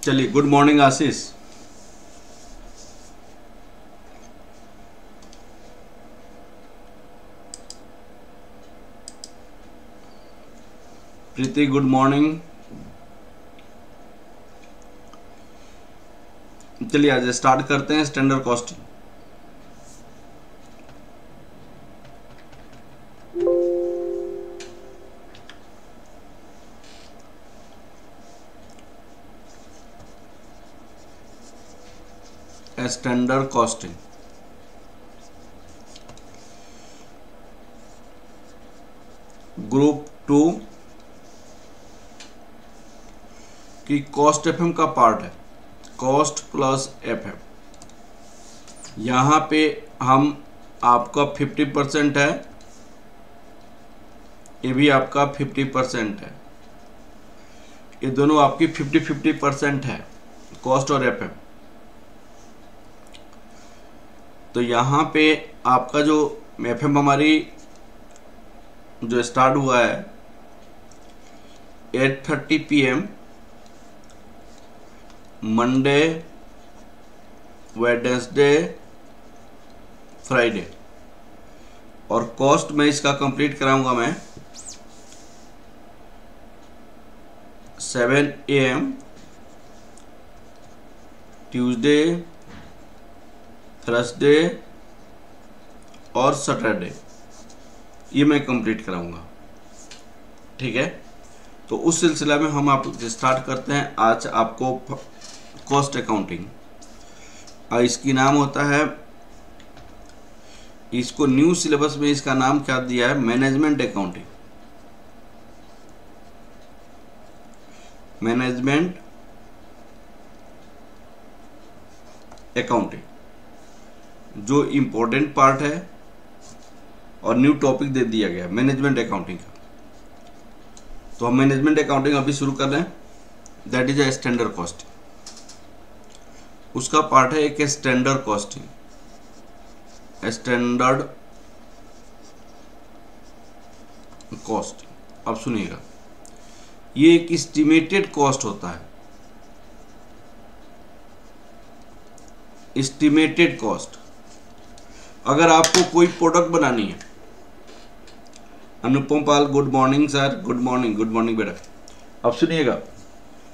चलिए, good morning आशीष। प्रीति good morning. चलिए आज स्टार्ट करते हैं standard costing. Standard costing group 2 की कॉस्ट एफएम का पार्ट है, कॉस्ट प्लस एफएम। यहाँ पे हम आपका 50% है, ये भी आपका 50% है, ये दोनों आपकी 50-50% है, कॉस्ट और एफएम। तो यहाँ पे आपका जो एफएम हमारी जो स्टार्ट हुआ है 8:30 PM मंडे, वेडनेसडे, फ्राइडे। और कॉस्ट में इसका कंप्लीट कराऊंगा मैं 7 AM ट्यूसडे, थर्सडे और सैटरडे, ये मैं कंप्लीट कराऊंगा। ठीक है, तो उस सिलसिला में हम आप स्टार्ट करते हैं आज आपको कॉस्ट अकाउंटिंग। और इसकी नाम होता है, इसको न्यू सिलेबस में इसका नाम क्या दिया है, मैनेजमेंट अकाउंटिंग। मैनेजमेंट अकाउंटिंग जो इम्पोर्टेंट पार्ट है और न्यू टॉपिक दे दिया गया मैनेजमेंट अकाउंटिंग का। तो हम मैनेजमेंट अकाउंटिंग अभी शुरू कर रहे हैं, that is a standard costing. उसका पार्ट है एक स्टैंडर्ड कॉस्टिंग। स्टैंडर्ड कॉस्टिंग, अब सुनिएगा, ये एक एस्टिमेटेड कॉस्ट होता है। एस्टिमेटेड कॉस्ट, अगर आपको कोई प्रोडक्ट बनानी है, Anupam Pal good morning sir, good morning बेटा। अब सुनिएगा,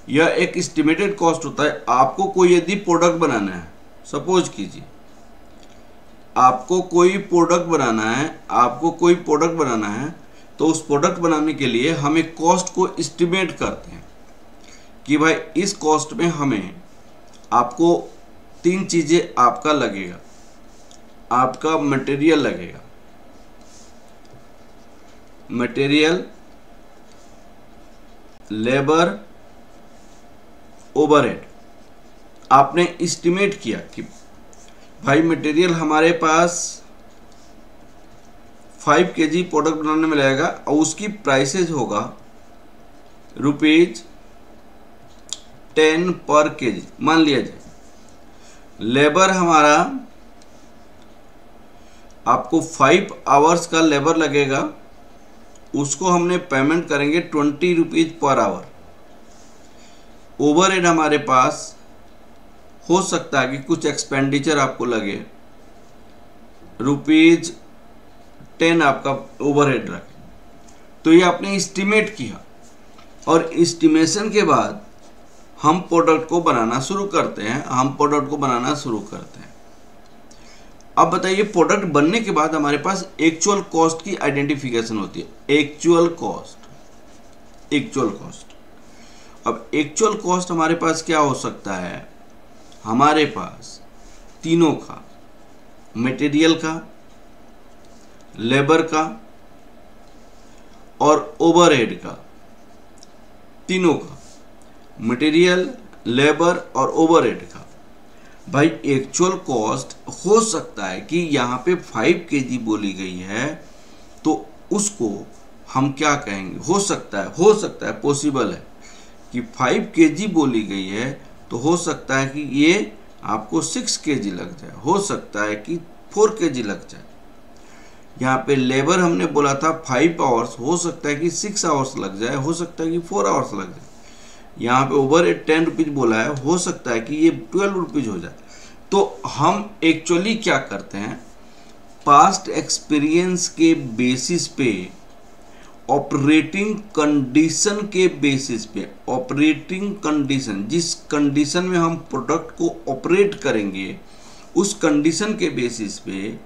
यह एक एस्टिमेटेड कॉस्ट होता है। आपको कोई यदि प्रोडक्ट बनाना है, सपोज कीजिए आपको कोई प्रोडक्ट बनाना है, तो उस प्रोडक्ट बनाने के लिए हम एक कॉस्ट को एस्टिमेट करते हैं कि भाई इस कॉस्ट में हमें आपको 3 चीजें आपका लगेगा। आपका मटेरियल लगेगा, मटेरियल, लेबर, ओवरहेड। आपने एस्टिमेट किया कि भाई मटेरियल हमारे पास 5 kg प्रोडक्ट बनाने में लगेगा और उसकी प्राइसेज होगा ₹10 पर kg मान लिया जाए। लेबर हमारा आपको 5 आवर्स का लेबर लगेगा, उसको हमने पेमेंट करेंगे ₹20 पर आवर। ओवरहेड हमारे पास हो सकता है कि कुछ एक्सपेंडिचर आपको लगे, ₹10 आपका ओवरहेड रखे। तो ये आपने एस्टिमेट किया और एस्टिमेशन के बाद हम प्रोडक्ट को बनाना शुरू करते हैं। अब बताइए, प्रोडक्ट बनने के बाद हमारे पास एक्चुअल कॉस्ट की आइडेंटिफिकेशन होती है। Actual cost. अब एक्चुअल कॉस्ट हमारे पास क्या हो सकता है, हमारे पास तीनों का, मटेरियल का, लेबर का और ओवरहेड का, तीनों का, मटेरियल, लेबर और ओवरहेड का। भाई एक्चुअल कॉस्ट हो सकता है कि यहाँ पे 5 kg बोली गई है, तो उसको हम क्या कहेंगे, हो सकता है पॉसिबल है कि 5 kg बोली गई है, तो हो सकता है कि ये आपको 6 kg लग जाए, हो सकता है कि 4 kg लग जाए। यहाँ पे लेबर हमने बोला था 5 आवर्स, हो सकता है कि 6 आवर्स लग जाए, हो सकता है कि 4 आवर्स लग जाए। यहाँ पे ओवर 10 रुपीज बोला है, हो सकता है कि ये 12 रुपीज हो जाए। तो हम एक्चुअली क्या करते हैं, पास्ट एक्सपीरियंस के बेसिस पे, ऑपरेटिंग कंडीशन के बेसिस पे, ऑपरेटिंग कंडीशन, जिस कंडीशन में हम प्रोडक्ट को ऑपरेट करेंगे उस कंडीशन के बेसिस पे,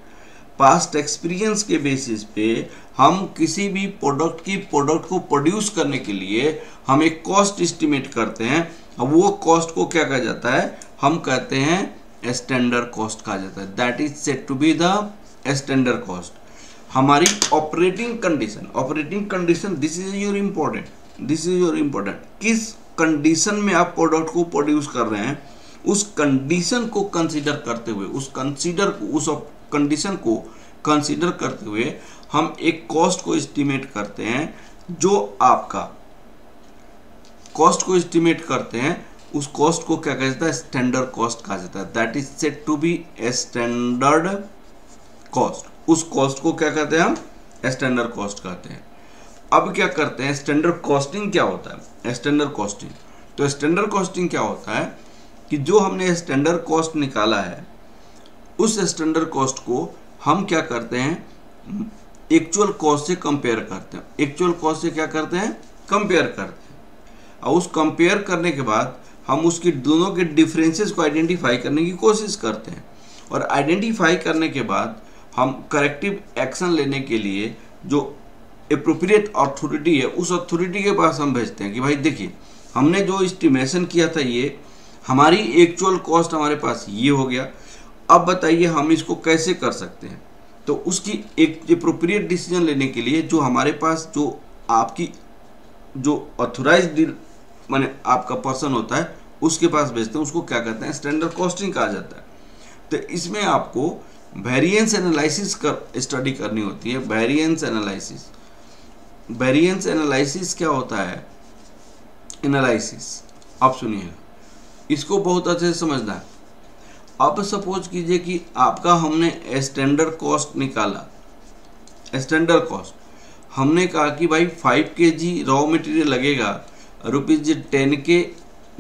पास्ट एक्सपीरियंस के बेसिस पे हम किसी भी प्रोडक्ट को प्रोड्यूस करने के लिए हम एक कॉस्ट एस्टिमेट करते हैं। अब वो कॉस्ट को क्या कहा जाता है, हम कहते हैं स्टैंडर्ड कॉस्ट कहा जाता है। That is said to be the standard cost. हमारी operating condition this is your important, किस कंडीशन में आप प्रोडक्ट को प्रोड्यूस कर रहे हैं उस कंडीशन को कंसीडर करते हुए, उस कंडीशन को कंसीडर करते हुए हम एक कॉस्ट को एस्टिमेट करते हैं। जो आपका कॉस्ट को एस्टिमेट करते हैं उस कॉस्ट को क्या कहा जाता है, स्टैंडर्ड कॉस्ट कहा जाता है। That is said to be standard cost. उस कॉस्ट को क्या कहते हैं हम, स्टैंडर्ड कॉस्ट कहते हैं। अब क्या करते हैं, स्टैंडर्ड कॉस्टिंग क्या होता है, स्टैंडर्ड कॉस्टिंग। तो स्टैंडर्ड कॉस्टिंग क्या होता है कि जो हमने स्टैंडर्ड कॉस्ट निकाला है उस स्टैंडर्ड कॉस्ट को हम क्या करते हैं, एक्चुअल कॉस्ट से कंपेयर करते हैं। एक्चुअल कॉस्ट से क्या करते हैं, कंपेयर करते हैं। और उस कंपेयर करने के बाद हम उसकी दोनों के डिफरेंसेस को आइडेंटिफाई करने की कोशिश करते हैं। और आइडेंटिफाई करने के बाद हम करेक्टिव एक्शन लेने के लिए जो एप्रोप्रिएट अथॉरिटी है उस अथॉरिटी के पास हम भेजते हैं कि भाई देखिए हमने जो एस्टिमेशन किया था ये हमारी एक्चुअल कॉस्ट हमारे पास ये हो गया, अब बताइए हम इसको कैसे कर सकते हैं। तो उसकी एक एप्रोप्रिएट डिसीजन लेने के लिए जो हमारे पास जो आपकी जो ऑथराइज्ड माने आपका पर्सन होता है उसके पास भेजते हैं, उसको क्या कहते हैं, स्टैंडर्ड कॉस्टिंग कहा जाता है। तो इसमें आपको वेरिएंस एनालिसिस कर स्टडी करनी होती है। वेरिएंस एनालिसिस क्या होता है, एनालिसिस आप सुनिएगा, इसको बहुत अच्छे से समझना है। अब सपोज कीजिए कि आपका हमने स्टैंडर्ड कॉस्ट निकाला, स्टैंडर्ड कॉस्ट हमने कहा कि भाई 5 kg रॉ मटेरियल लगेगा ₹10 के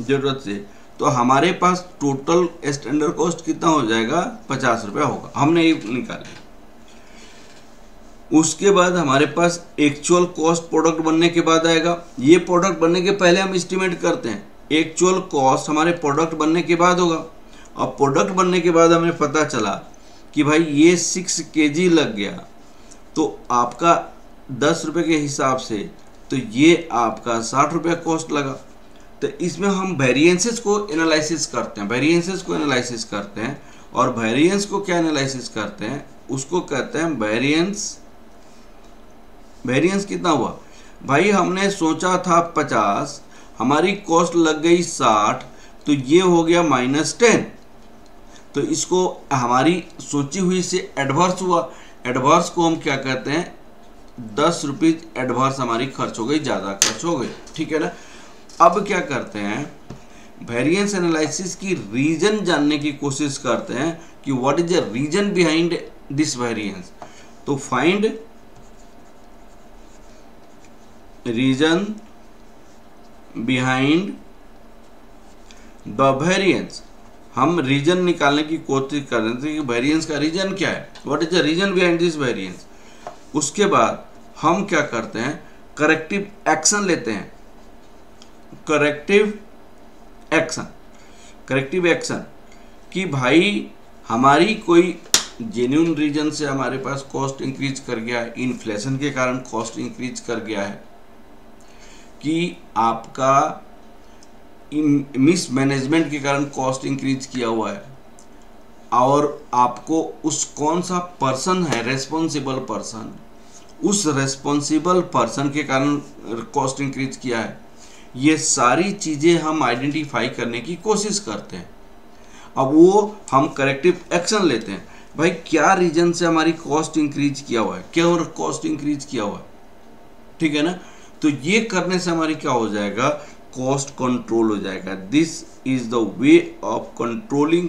जरूरत से, तो हमारे पास टोटल स्टैंडर्ड कॉस्ट कितना हो जाएगा, 50 रुपया होगा, हमने ये निकाले। उसके बाद हमारे पास एक्चुअल कॉस्ट प्रोडक्ट बनने के बाद आएगा। ये प्रोडक्ट बनने के पहले हम एस्टिमेट करते हैं, एक्चुअल कॉस्ट हमारे प्रोडक्ट बनने के बाद होगा। अब प्रोडक्ट बनने के बाद हमें पता चला कि भाई ये 6 kg लग गया, तो आपका 10 रुपये के हिसाब से तो ये आपका 60 रुपया कॉस्ट लगा। तो इसमें हम वेरिएंसेस को एनालिसिस करते हैं, और वेरिएंस को क्या एनालिसिस करते हैं, उसको कहते हैं वेरिएंस कितना हुआ भाई, हमने सोचा था 50, हमारी कॉस्ट लग गई 60, तो ये हो गया -10। तो इसको हमारी सोची हुई से एडवर्स हुआ। एडवर्स को हम क्या कहते हैं, 10 रुपीज एडवर्स हमारी खर्च हो गई, ज़्यादा खर्च हो गई, ठीक है ना। अब क्या करते हैं, वेरिएंस एनालिसिस की रीजन जानने की कोशिश करते हैं कि what is the reason behind this variance. तो find reason behind the variance. हम रीजन निकालने की कोशिश कर रहे थे कि वेरिएंस का रीजन क्या है, what is the reason behind this variance. उसके बाद हम क्या करते हैं, करेक्टिव एक्शन लेते हैं। करेक्टिव एक्शन कि भाई हमारी कोई जेन्युइन रीजन से हमारे पास कॉस्ट इंक्रीज कर गया है, इन्फ्लेशन के कारण कॉस्ट इंक्रीज कर गया है, कि आपका मिसमैनेजमेंट के कारण कॉस्ट इंक्रीज किया हुआ है, और आपको उस कौन सा पर्सन है रेस्पॉन्सिबल पर्सन, उस रेस्पॉन्सिबल पर्सन के कारण कॉस्ट इंक्रीज किया है। ये सारी चीज़ें हम आइडेंटिफाई करने की कोशिश करते हैं। अब वो हम करेक्टिव एक्शन लेते हैं, भाई क्या रीजन से हमारी कॉस्ट इंक्रीज किया हुआ है, क्या और कॉस्ट इंक्रीज किया हुआ है, ठीक है ना। तो ये करने से हमारी क्या हो जाएगा, कॉस्ट कंट्रोल हो जाएगा। This is the way of controlling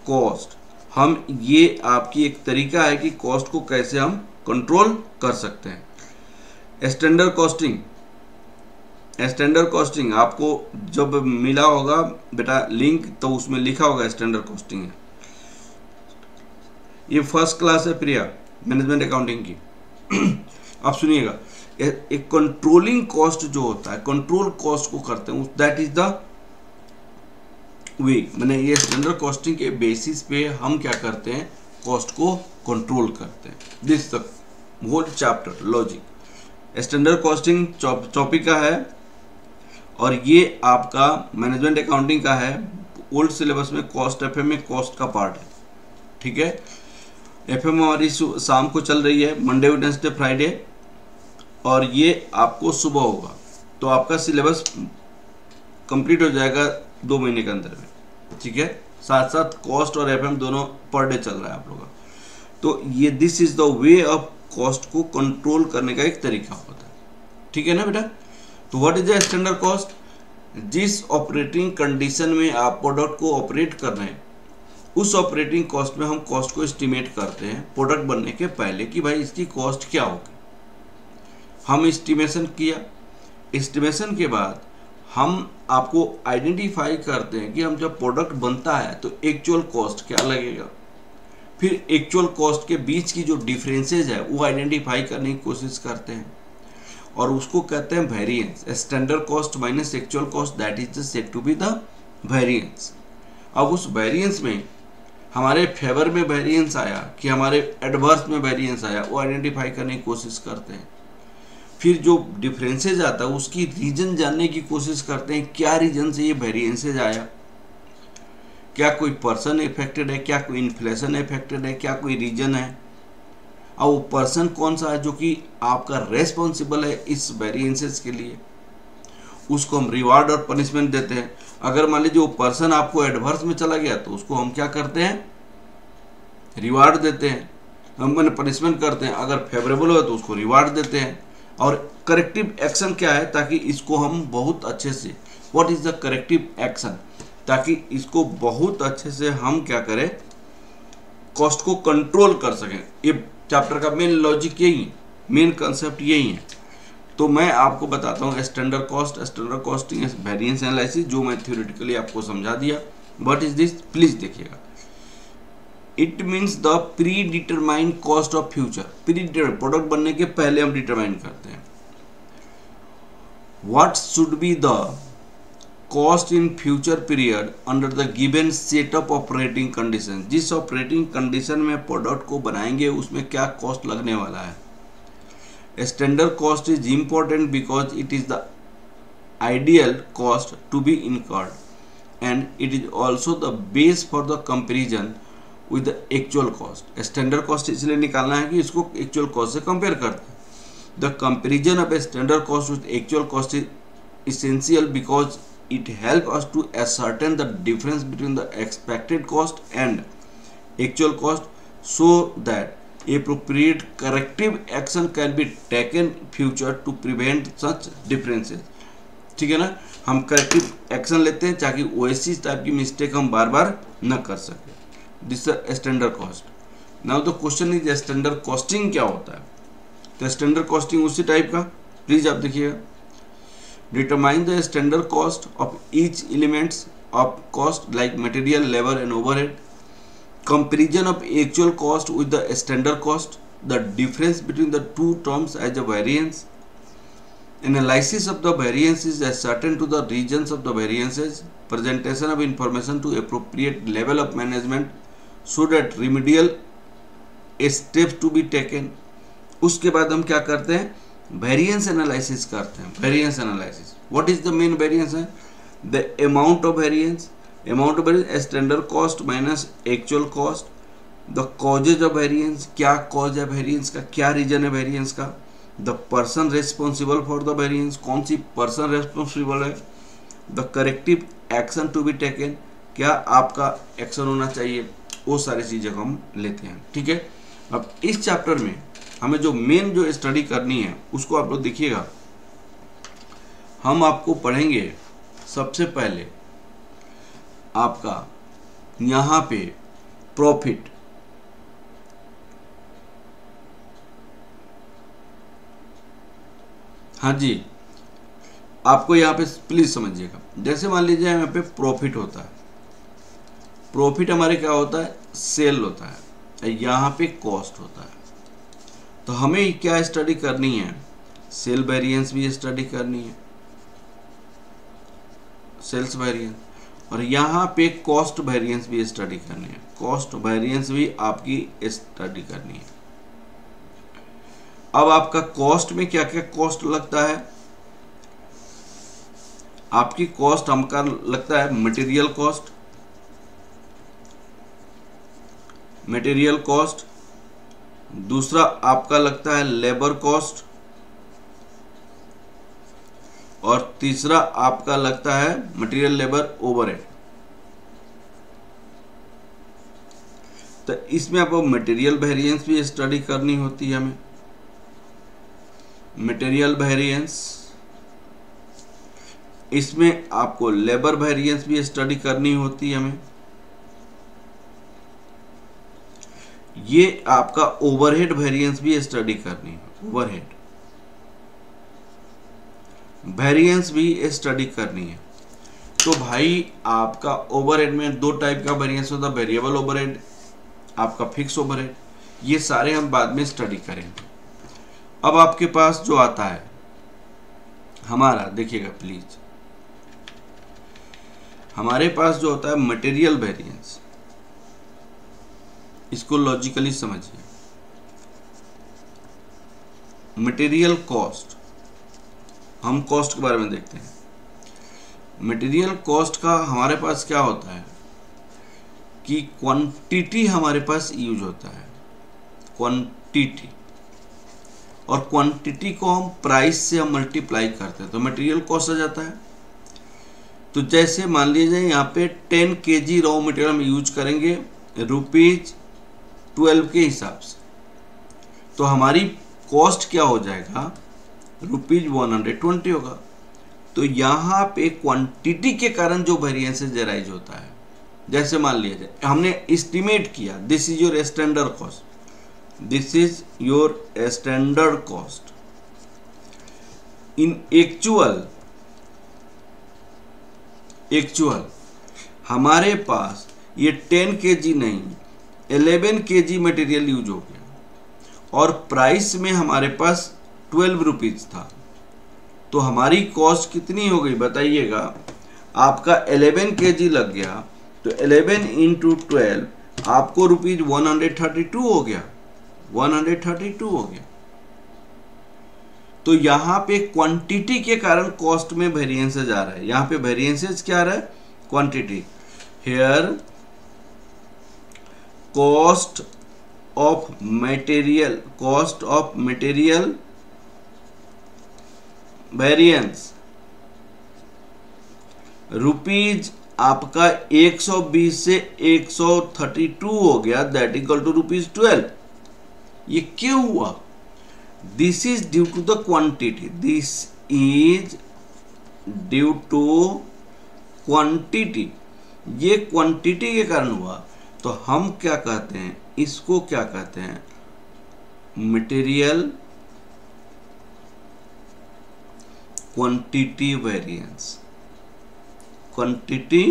cost. हम ये आपकी एक तरीका है कि कॉस्ट को कैसे हम कंट्रोल कर सकते हैं। स्टैंडर्ड कॉस्टिंग, स्टैंडर्ड कॉस्टिंग आपको जब मिला होगा बेटा लिंक, तो उसमें लिखा होगा स्टैंडर्ड कॉस्टिंग है। ये फर्स्ट क्लास है प्रिया मैनेजमेंट अकाउंटिंग की। आप सुनिएगा, एक कंट्रोलिंग कॉस्ट जो होता है, कंट्रोल कॉस्ट को करते हैं, दैट इज द वे, मैंने ये स्टैंडर्ड कॉस्टिंग के बेसिस पे हम क्या करते हैं, कॉस्ट को कंट्रोल करते हैं। This the whole chapter logic standard costing topic का है, और ये आपका मैनेजमेंट अकाउंटिंग का है। ओल्ड सिलेबस में कॉस्ट एफएम में कॉस्ट का पार्ट है, ठीक है। एफएम हमारी शाम को चल रही है, मंडे वेडनेसडे फ्राइडे, और ये आपको सुबह होगा, तो आपका सिलेबस कंप्लीट हो जाएगा 2 महीने के अंदर में, ठीक है। साथ साथ कॉस्ट और एफएम दोनों पर डे चल रहा है आप लोगों का। तो ये this is the way of cost को कंट्रोल करने का एक तरीका होता है, ठीक है ना बेटा। तो what is the standard cost, जिस ऑपरेटिंग कंडीशन में आप प्रोडक्ट को ऑपरेट कर रहे हैं, उस ऑपरेटिंग कॉस्ट में हम कॉस्ट को एस्टिमेट करते हैं प्रोडक्ट बनने के पहले कि भाई इसकी कॉस्ट क्या होगी। हम एस्टिमेशन किया, एस्टिमेशन के बाद हम आपको आइडेंटिफाई करते हैं कि हम जब प्रोडक्ट बनता है तो एक्चुअल कॉस्ट क्या लगेगा, फिर एक्चुअल कॉस्ट के बीच की जो डिफरेंसेज है वो आइडेंटिफाई करने की कोशिश करते हैं, और उसको कहते हैं variance. Standard cost minus actual cost, that is said to be the variance. अब उस वेरिएंस में हमारे फेवर में वेरिएंस आया कि हमारे एडवर्स में वेरिएंस आया, वो आइडेंटिफाई करने की कोशिश करते हैं। फिर जो डिफरेंसेज आता है उसकी रीजन जानने की कोशिश करते हैं, क्या रीजन से ये वेरिएंसेज आया, क्या कोई पर्सन इफेक्टेड है, क्या कोई इन्फ्लेशन इफेक्टेड है, क्या कोई रीजन है, और वो पर्सन कौन सा है जो कि आपका रेस्पॉन्सिबल है इस वेरिएंसेस के लिए, उसको हम रिवार्ड और पनिशमेंट देते हैं। अगर मान लीजिए वो पर्सन आपको एडवर्स में चला गया तो उसको हम क्या करते हैं, रिवार्ड देते हैं, हम मैंने पनिशमेंट करते हैं। अगर फेवरेबल हो तो उसको रिवार्ड देते हैं। और करेक्टिव एक्शन क्या है, ताकि इसको हम बहुत अच्छे से, what is the corrective action, ताकि इसको बहुत अच्छे से हम क्या करें, कॉस्ट को कंट्रोल कर सकें। ये चैप्टर का मेन लॉजिक यही है, मेन कंसेप्ट यही है। तो मैं आपको बताता हूँ standard cost, standard costing, variance analysis, जो मैं थ्योरेटिकली आपको समझा दिया। व्हाट इज दिस, प्लीज देखिएगा। It means the pre determined cost of future. Pre determined, product बनने के पहले हम डिटरमाइन करते हैं what should be the cost in future period under the given set of operating condition. जिस operating condition में product को बनाएंगे उसमें क्या कॉस्ट लगने वाला है। Standard cost is important because it is the ideal cost to be incurred and it is also the base for the comparison with the actual cost. Standard cost इसलिए निकालना है कि इसको एक्चुअल कॉस्ट से compare करते हैं। The comparison of a standard cost with actual cost is essential because it helps us to ascertain the difference between the expected cost and actual cost so that appropriate corrective action can be taken future to prevent such differences। ठीक है ना, हम corrective action लेते हैं ताकि वैसी type की mistake हम बार बार न कर सके। This is standard cost. Now the question is standard costing क्या होता है। तो स्टैंडर्ड कॉस्टिंग उसी टाइप का, प्लीज आप देखिएगा। Determine the standard cost of each elements of cost like material, labor and overhead. Comparison of actual cost with the standard cost. The difference between the two terms as a variance. Analysis of the variance is ascertained to the regions of the variances. Presentation of information to appropriate level of management so that remedial steps to be taken. उसके बाद हम क्या करते हैं, variance analysis करते हैं। Variance analysis, what is the main variance है, the amount of variance, amount of variance standard cost minus actual cost. The causes of variance, क्या कॉज है वेरिएंस का, क्या रीजन है वेरिएंस का। The person responsible for the variance, कौन सी person responsible है। The corrective action to be taken, क्या आपका एक्शन होना चाहिए, वो सारी चीजें हम लेते हैं। ठीक है, अब इस चैप्टर में हमें जो मेन जो स्टडी करनी है उसको आप लोग देखिएगा। हम आपको पढ़ेंगे सबसे पहले आपका यहाँ पे प्रॉफिट, हाँ जी, आपको यहाँ पे प्लीज समझिएगा, जैसे मान लीजिए यहाँ पे प्रॉफिट होता है, प्रॉफिट हमारे क्या होता है, सेल होता है, यहाँ पे कॉस्ट होता है। तो हमें क्या स्टडी करनी है, सेल वेरिएंस भी स्टडी करनी है, सेल्स वेरिएंस, और यहाँ पे कॉस्ट वेरिएंस भी स्टडी करनी है, कॉस्ट वेरिएंस भी आपकी स्टडी करनी है। अब आपका कॉस्ट में क्या क्या कॉस्ट लगता है, आपकी कॉस्ट हमका लगता है मटेरियल कॉस्ट, मटेरियल कॉस्ट, दूसरा आपका लगता है लेबर कॉस्ट, और तीसरा आपका लगता है मटेरियल लेबर ओवरहेड। तो इसमें आपको मटेरियल वेरिएंस भी स्टडी करनी होती है हमें, मटेरियल वेरिएंस, इसमें आपको लेबर वेरिएंस भी स्टडी करनी होती है हमें, ये आपका ओवरहेड वेरिएंस भी स्टडी करनी है, ओवरहेड वेरिएंस भी स्टडी करनी है। तो भाई आपका ओवरहेड में दो टाइप का वेरिएंस होता है, वेरिएबल ओवरहेड, आपका फिक्स ओवरहेड, ये सारे हम बाद में स्टडी करेंगे। अब आपके पास जो आता है हमारा, देखिएगा प्लीज, हमारे पास जो होता है मटेरियल वेरिएंस, इसको लॉजिकली समझिए। मटेरियल कॉस्ट, हम कॉस्ट के बारे में देखते हैं। मटेरियल कॉस्ट का हमारे पास क्या होता है कि क्वांटिटी हमारे पास यूज होता है, क्वांटिटी, और क्वांटिटी को हम प्राइस से हम मल्टीप्लाई करते हैं तो मटेरियल कॉस्ट आ जाता है। तो जैसे मान लीजिए यहाँ पे 10 kg रॉ मटेरियल हम यूज करेंगे ₹12 के हिसाब से, तो हमारी कॉस्ट क्या हो जाएगा, ₹120 होगा। तो यहाँ पे क्वांटिटी के कारण जो वेरिएंसेस अराइज होता है, जैसे मान लीजिए हमने एस्टिमेट किया, this is your standard cost, this is your standard cost, in actual हमारे पास ये 10 kg नहीं 11 kg मटेरियल यूज हो गया, और प्राइस में हमारे पास ₹12 था। तो हमारी कॉस्ट कितनी हो गई बताइएगा, आपका 11 kg लग गया, तो 11 × 12 आपको ₹132 हो गया, 132 हो गया। तो यहाँ पे क्वांटिटी के कारण कॉस्ट में वेरिएंसेस आ रहा है, यहाँ पे वेरिएंसेस क्या आ रहा है, quantity. Here cost of material, cost of material variance rupees आपका 120 से 132 हो गया, दैट इक्वल टू ₹12। ये क्यों हुआ, this is due to the quantity, this is due to quantity, ये क्वांटिटी के कारण हुआ। तो हम क्या कहते हैं, इसको क्या कहते हैं, material quantity variance, quantity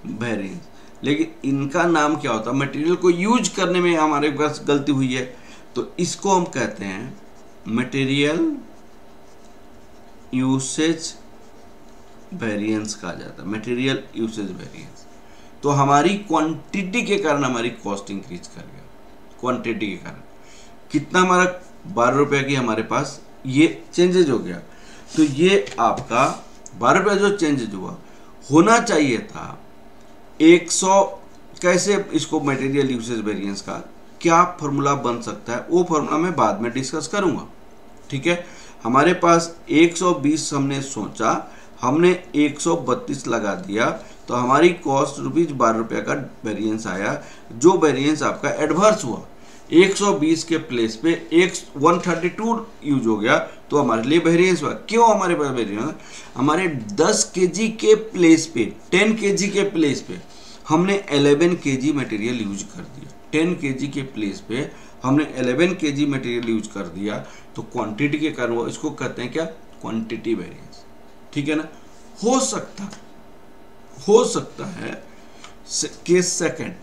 variance. लेकिन इनका नाम क्या होता है, मटेरियल को यूज करने में हमारे पास गलती हुई है, तो इसको हम कहते हैं मटेरियल यूसेज वेरिएंस कहा जाता है, मटेरियल यूसेज वेरिएंस। तो हमारी क्वांटिटी के कारण हमारी कॉस्ट इंक्रीज कर गया, क्वांटिटी के कारण कितना, हमारा ₹12 की हमारे पास ये चेंजेज हो गया। तो ये आपका ₹12 जो चेंजेज हुआ, होना चाहिए था 100। कैसे इसको मटेरियल यूसेज वेरिएंस का क्या फॉर्मूला बन सकता है, वो फॉर्मूला मैं बाद में डिस्कस करूंगा, ठीक है। हमारे पास 120 हमने सोचा, हमने 132 लगा दिया, तो हमारी कॉस्ट ₹12 का वेरिएंस आया, जो वेरिएंस आपका एडवर्स हुआ। 120 के प्लेस पे 132 यूज हो गया, तो हमारे लिए वेरिएंस हुआ। क्यों हमारे पास वेरिएंस, हमारे 10 kg के प्लेस पे, 10 kg के प्लेस पे हमने 11 kg मटेरियल यूज कर दिया। 10 kg के प्लेस पे हमने 11 kg मटेरियल यूज कर दिया, तो क्वांटिटी के कारण वो, इसको कहते हैं क्या, क्वांटिटी वेरिएंस। ठीक है ना। हो सकता है case second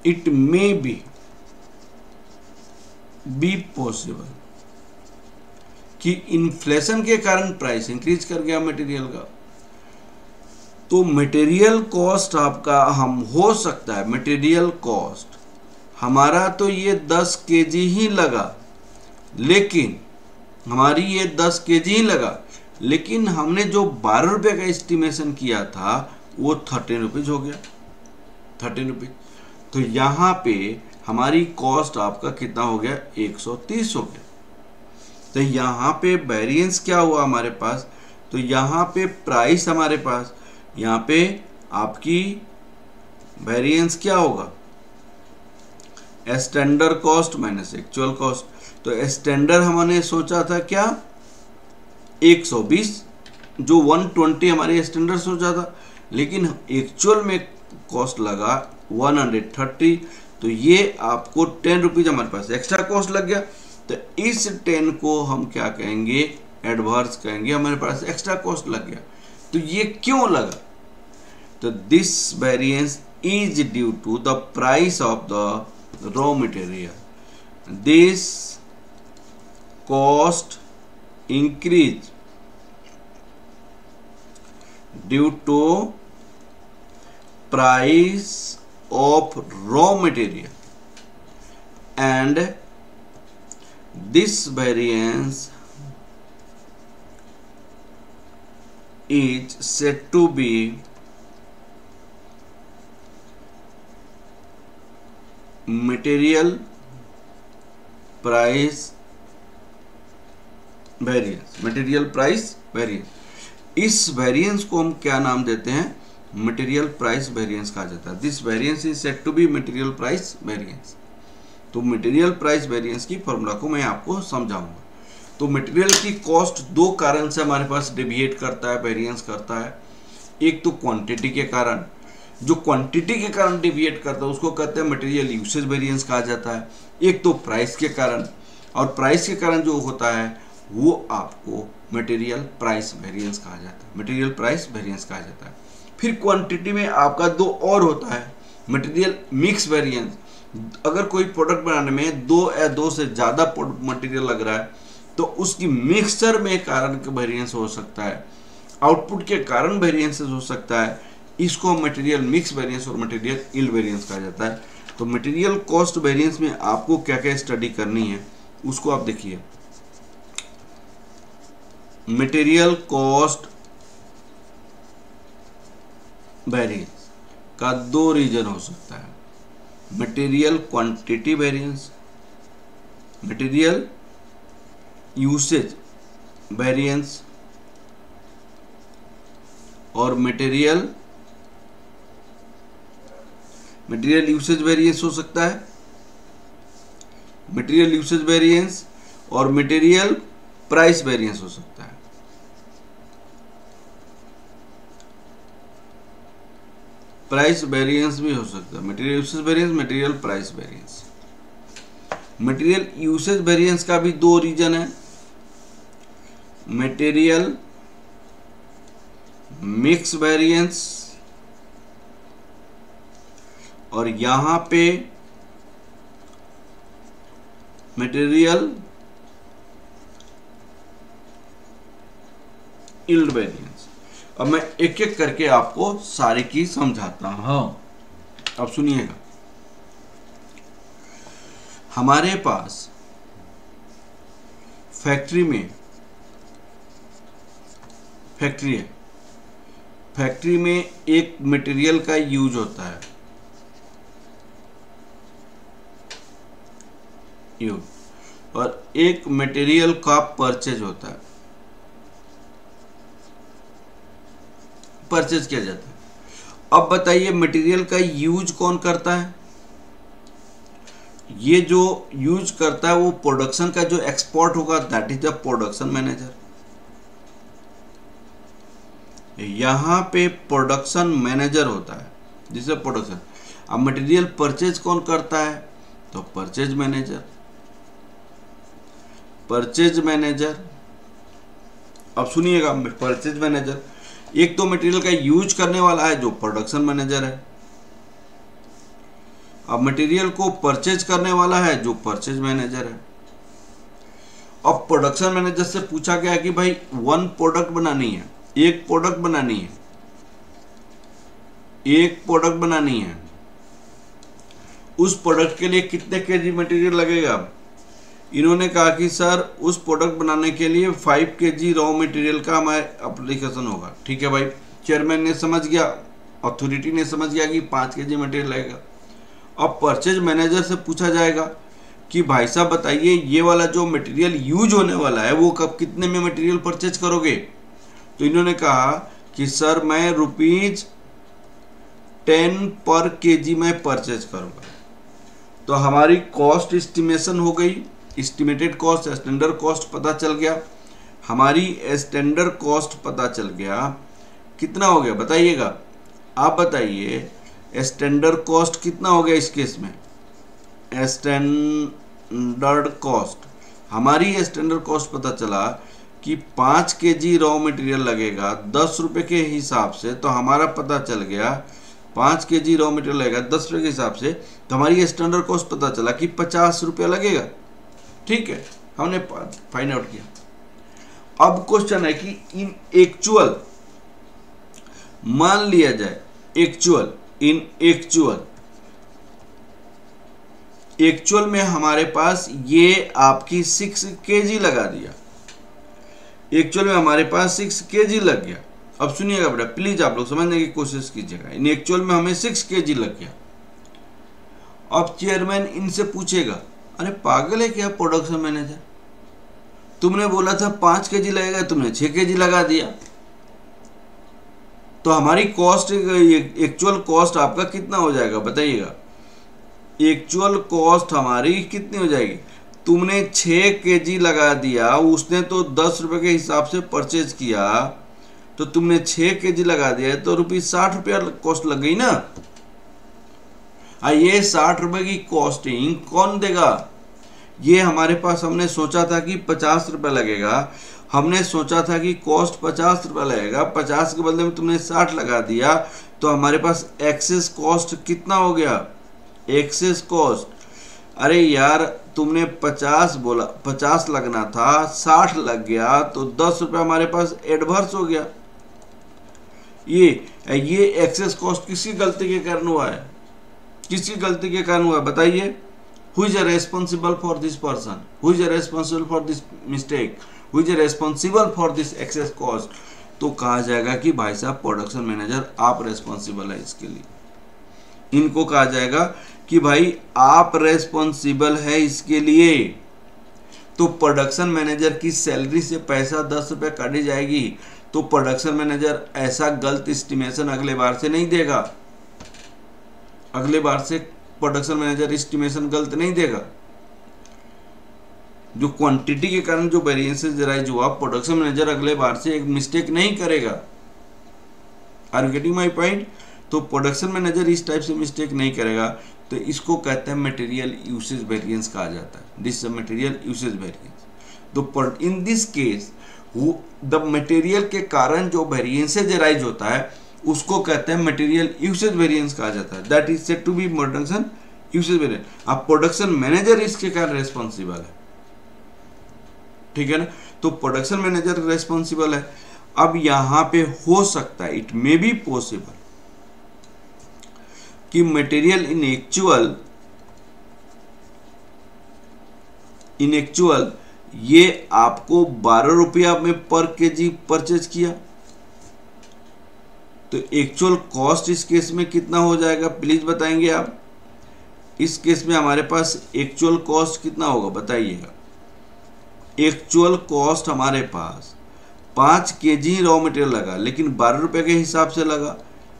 it may be possible कि इन्फ्लेशन के कारण प्राइस इंक्रीज कर गया मटेरियल का, तो मटेरियल कॉस्ट आपका हो सकता है, मटेरियल कॉस्ट हमारा तो ये 10 kg ही लगा, लेकिन हमारी ये 10 kg ही लगा, लेकिन हमने जो 12 रुपये का एस्टिमेशन किया था वो 13 रुपीज हो गया, 13 रुपीज। तो यहाँ पे हमारी कॉस्ट आपका कितना हो गया, 130 हो गया। तो यहाँ पे वेरिएंस क्या हुआ हमारे पास, तो यहाँ पे प्राइस हमारे पास, यहाँ पे आपकी वेरिएंस क्या होगा, standard cost minus actual cost. तो स्टैंडर्ड हमने सोचा था क्या 120, जो 120 हमारे स्टैंडर्ड सोचा था, लेकिन एक्चुअल में कॉस्ट लगा 130। तो ये आपको 10 रुपीज हमारे पास एक्स्ट्रा कॉस्ट लग गया। तो इस 10 को हम क्या कहेंगे, एडवर्स कहेंगे, हमारे पास एक्स्ट्रा कॉस्ट लग गया। तो ये क्यों लगा, तो this variance is due to the price of the raw material. This cost increase due to price of raw material, and this variance is said to be material price variance। material price variance, इस variance को हम क्या नाम देते हैं, material price variance कहा जाता है। This variance is said to be material price variance. तो मटेरियल प्राइस वेरिएंस की फॉर्मूला को मैं आपको समझाऊंगा। तो मटेरियल की कॉस्ट दो कारण से हमारे पास डेविएट करता है, वेरिएंस करता है। एक तो क्वांटिटी के कारण, जो क्वांटिटी के कारण डेविएट करता है उसको कहते हैं मटेरियल यूसेज वेरिएंस कहा जाता है। एक तो प्राइस के कारण, और प्राइस के कारण जो होता है वो आपको मटेरियल प्राइस वेरिएंस कहा जाता है, मटेरियल प्राइस वेरिएंस कहा जाता है। फिर क्वांटिटी में आपका दो और होता है, मटेरियल मिक्स वेरिएंस। अगर कोई प्रोडक्ट बनाने में दो या दो से ज़्यादा मटेरियल लग रहा है तो उसकी मिक्सचर में कारण का वेरिएंस हो सकता है, आउटपुट के कारण वेरिएंसेस हो सकता है। इसको मटेरियल मिक्स वेरिएंस और मटेरियल यील्ड वेरिएंस कहा जाता है। तो मटेरियल कॉस्ट वेरिएंस में आपको क्या क्या स्टडी करनी है उसको आप देखिए। मटेरियल कॉस्ट वेरिएंस का दो रीजन हो सकता है, material quantity variance, material usage variance, और मटेरियल यूसेज वेरिएंस हो सकता है, मटेरियल यूसेज वेरिएंस और मटेरियल प्राइस वेरिएंस हो सकता है। प्राइस वेरिएंस भी हो सकता है, material usage variance, material price variance. Material usage variance का भी दो रीजन है, मटेरियल मिक्स वेरिएंस और यहां पे मटेरियल यील्ड वेरिएंस। अब मैं एक एक करके आपको सारी की समझाता हूं। अब सुनिएगा, हमारे पास फैक्ट्री है, फैक्ट्री में एक मटेरियल का यूज होता है, और एक मटेरियल का परचेज होता है, परचेज किया जाता है। अब बताइए मटेरियल का यूज कौन करता है? ये जो यूज करता है वो प्रोडक्शन का जो एक्सपोर्ट होगा, that is the production manager. यहां पे प्रोडक्शन मैनेजर होता है दिस इज प्रोडक्शन। अब मटेरियल परचेज कौन करता है, तो परचेज मैनेजर। परचेज मैनेजर, अब सुनिएगा, परचेज मैनेजर एक तो मटेरियल का यूज करने वाला है जो प्रोडक्शन मैनेजर है। अब मटेरियल को परचेज करने वाला है जो परचेज मैनेजर है। अब प्रोडक्शन मैनेजर से पूछा गया कि भाई वन प्रोडक्ट बनानी है, एक प्रोडक्ट बनानी है, एक प्रोडक्ट बनानी है, उस प्रोडक्ट के लिए कितने केजी मटेरियल लगेगा। इन्होंने कहा कि सर उस प्रोडक्ट बनाने के लिए 5 केजी रॉ मटेरियल का हमारे एप्लीकेशन होगा। ठीक है भाई, चेयरमैन ने समझ गया, अथॉरिटी ने समझ गया कि 5 केजी मटेरियल लगेगा। अब परचेज मैनेजर से पूछा जाएगा कि भाई साहब बताइए ये वाला जो मटेरियल यूज होने वाला है वो कब कितने में मटेरियल परचेज करोगे। तो इन्होंने कहा कि सर मैं ₹10 पर केजी में परचेज करूंगा। तो हमारी कॉस्ट एस्टिमेशन हो गई, एस्टिमेटेड कॉस्ट, स्टैंडर्ड कॉस्ट पता चल गया। हमारी स्टैंडर्ड कॉस्ट पता चल गया, कितना हो गया बताइएगा, आप बताइए स्टैंडर्ड कॉस्ट कितना हो गया इस केस में। स्टैंडर्ड कॉस्ट, हमारी स्टैंडर्ड कॉस्ट पता चला कि 5 केजी रॉ मटेरियल लगेगा 10 रुपये के हिसाब से। तो हमारा पता चल गया 5 केजी रॉ मटेरियल लगेगा 10 रुपये के हिसाब से, तो हमारी स्टैंडर्ड कॉस्ट पता चला कि 50 रुपये लगेगा। ठीक है, हमने फाइंड आउट किया। अब क्वेश्चन है कि इन एक्चुअल, मान लिया जाए एक्चुअल, इन एक्चुअल में हमारे पास ये आपकी 6 केजी लगा दिया, एक्चुअल में हमारे पास 6 केजी लग गया। अब सुनिएगा बेटा, प्लीज आप लोग समझने की कोशिश कीजिएगा। इन एक्चुअल में हमें 6 केजी लग गया। अब चेयरमैन इनसे पूछेगा, अरे पागल है क्या प्रोडक्शन मैनेजर, तुमने बोला था 5 केजी लगेगा, तुमने 6 केजी लगा दिया। तो हमारी कॉस्ट, एक्चुअल कॉस्ट आपका कितना हो जाएगा बताइएगा। एक्चुअल कॉस्ट हमारी कितनी हो जाएगी, तुमने 6 केजी लगा दिया, उसने तो 10 रुपये के हिसाब से परचेज किया, तो तुमने 6 केजी लगा दिया तो ₹60 कॉस्ट लग गई ना। ये 60 रुपये की कॉस्टिंग कौन देगा, ये हमारे पास हमने सोचा था कि 50 रुपये लगेगा, हमने सोचा था कि कॉस्ट 50 रुपये लगेगा, 50 के बदले में तुमने 60 लगा दिया, तो हमारे पास एक्सेस कॉस्ट कितना हो गया, एक्सेस कॉस्ट। अरे यार तुमने 50 बोला, 50 लगना था, 60 लग गया, तो 10 रुपये हमारे पास एडवर्स हो गया। ये एक्सेस कॉस्ट किसकी गलती के कारण हुआ है, किसकी गलती के कारण हुआ है बताइए। Who is responsible for this person? Who is responsible for this mistake? Who is responsible for this excess cost? तो कहा जाएगा कि भाई साहब प्रोडक्शन मैनेजर आप रेस्पॉन्सिबल है इसके लिए। इनको कहा जाएगा कि भाई आप रेस्पॉन्सिबल है इसके लिए। तो प्रोडक्शन मैनेजर की सैलरी से पैसा 10 रुपये काटी जाएगी, तो प्रोडक्शन मैनेजर ऐसा गलत एस्टिमेशन अगले बार से नहीं देगा, अगले बार से प्रोडक्शन मैनेजर एस्टिमेशन गलत नहीं देगा। जो क्वांटिटी के कारण जो वेरिएंसेस राइज हुआ, प्रोडक्शन मैनेजर अगले बार से एक मिस्टेक नहीं करेगा। Are you getting my point. तो प्रोडक्शन मैनेजर इस टाइप से मिस्टेक नहीं करेगा, तो इसको कहते हैं मटेरियल यूसेज वेरिएंस कहा जाता है। This is material usage variance. तो in this case the material के कारण जो वेरिएंसेज राइज होता है उसको कहते हैं मटेरियल यूसेज वेरिएंस कहा जाता है। That is said to be production usage variance. अब प्रोडक्शन मैनेजर इसके कारण रेस्पॉन्सिबल है, ठीक है ना। तो प्रोडक्शन मैनेजर रेस्पॉन्सिबल है। अब यहां पे हो सकता है, इट मे बी पॉसिबल कि मटेरियल इन एक्चुअल ये आपको 12 रुपया में पर केजी परचेज किया, तो एक्चुअल कॉस्ट इस केस में कितना हो जाएगा प्लीज बताएंगे आप। इस केस में हमारे पास एक्चुअल कॉस्ट कितना होगा बताइएगा। एक्चुअल कॉस्ट हमारे पास 5 केजी रॉ मटेरियल लगा, लेकिन 12 रुपये के हिसाब से लगा,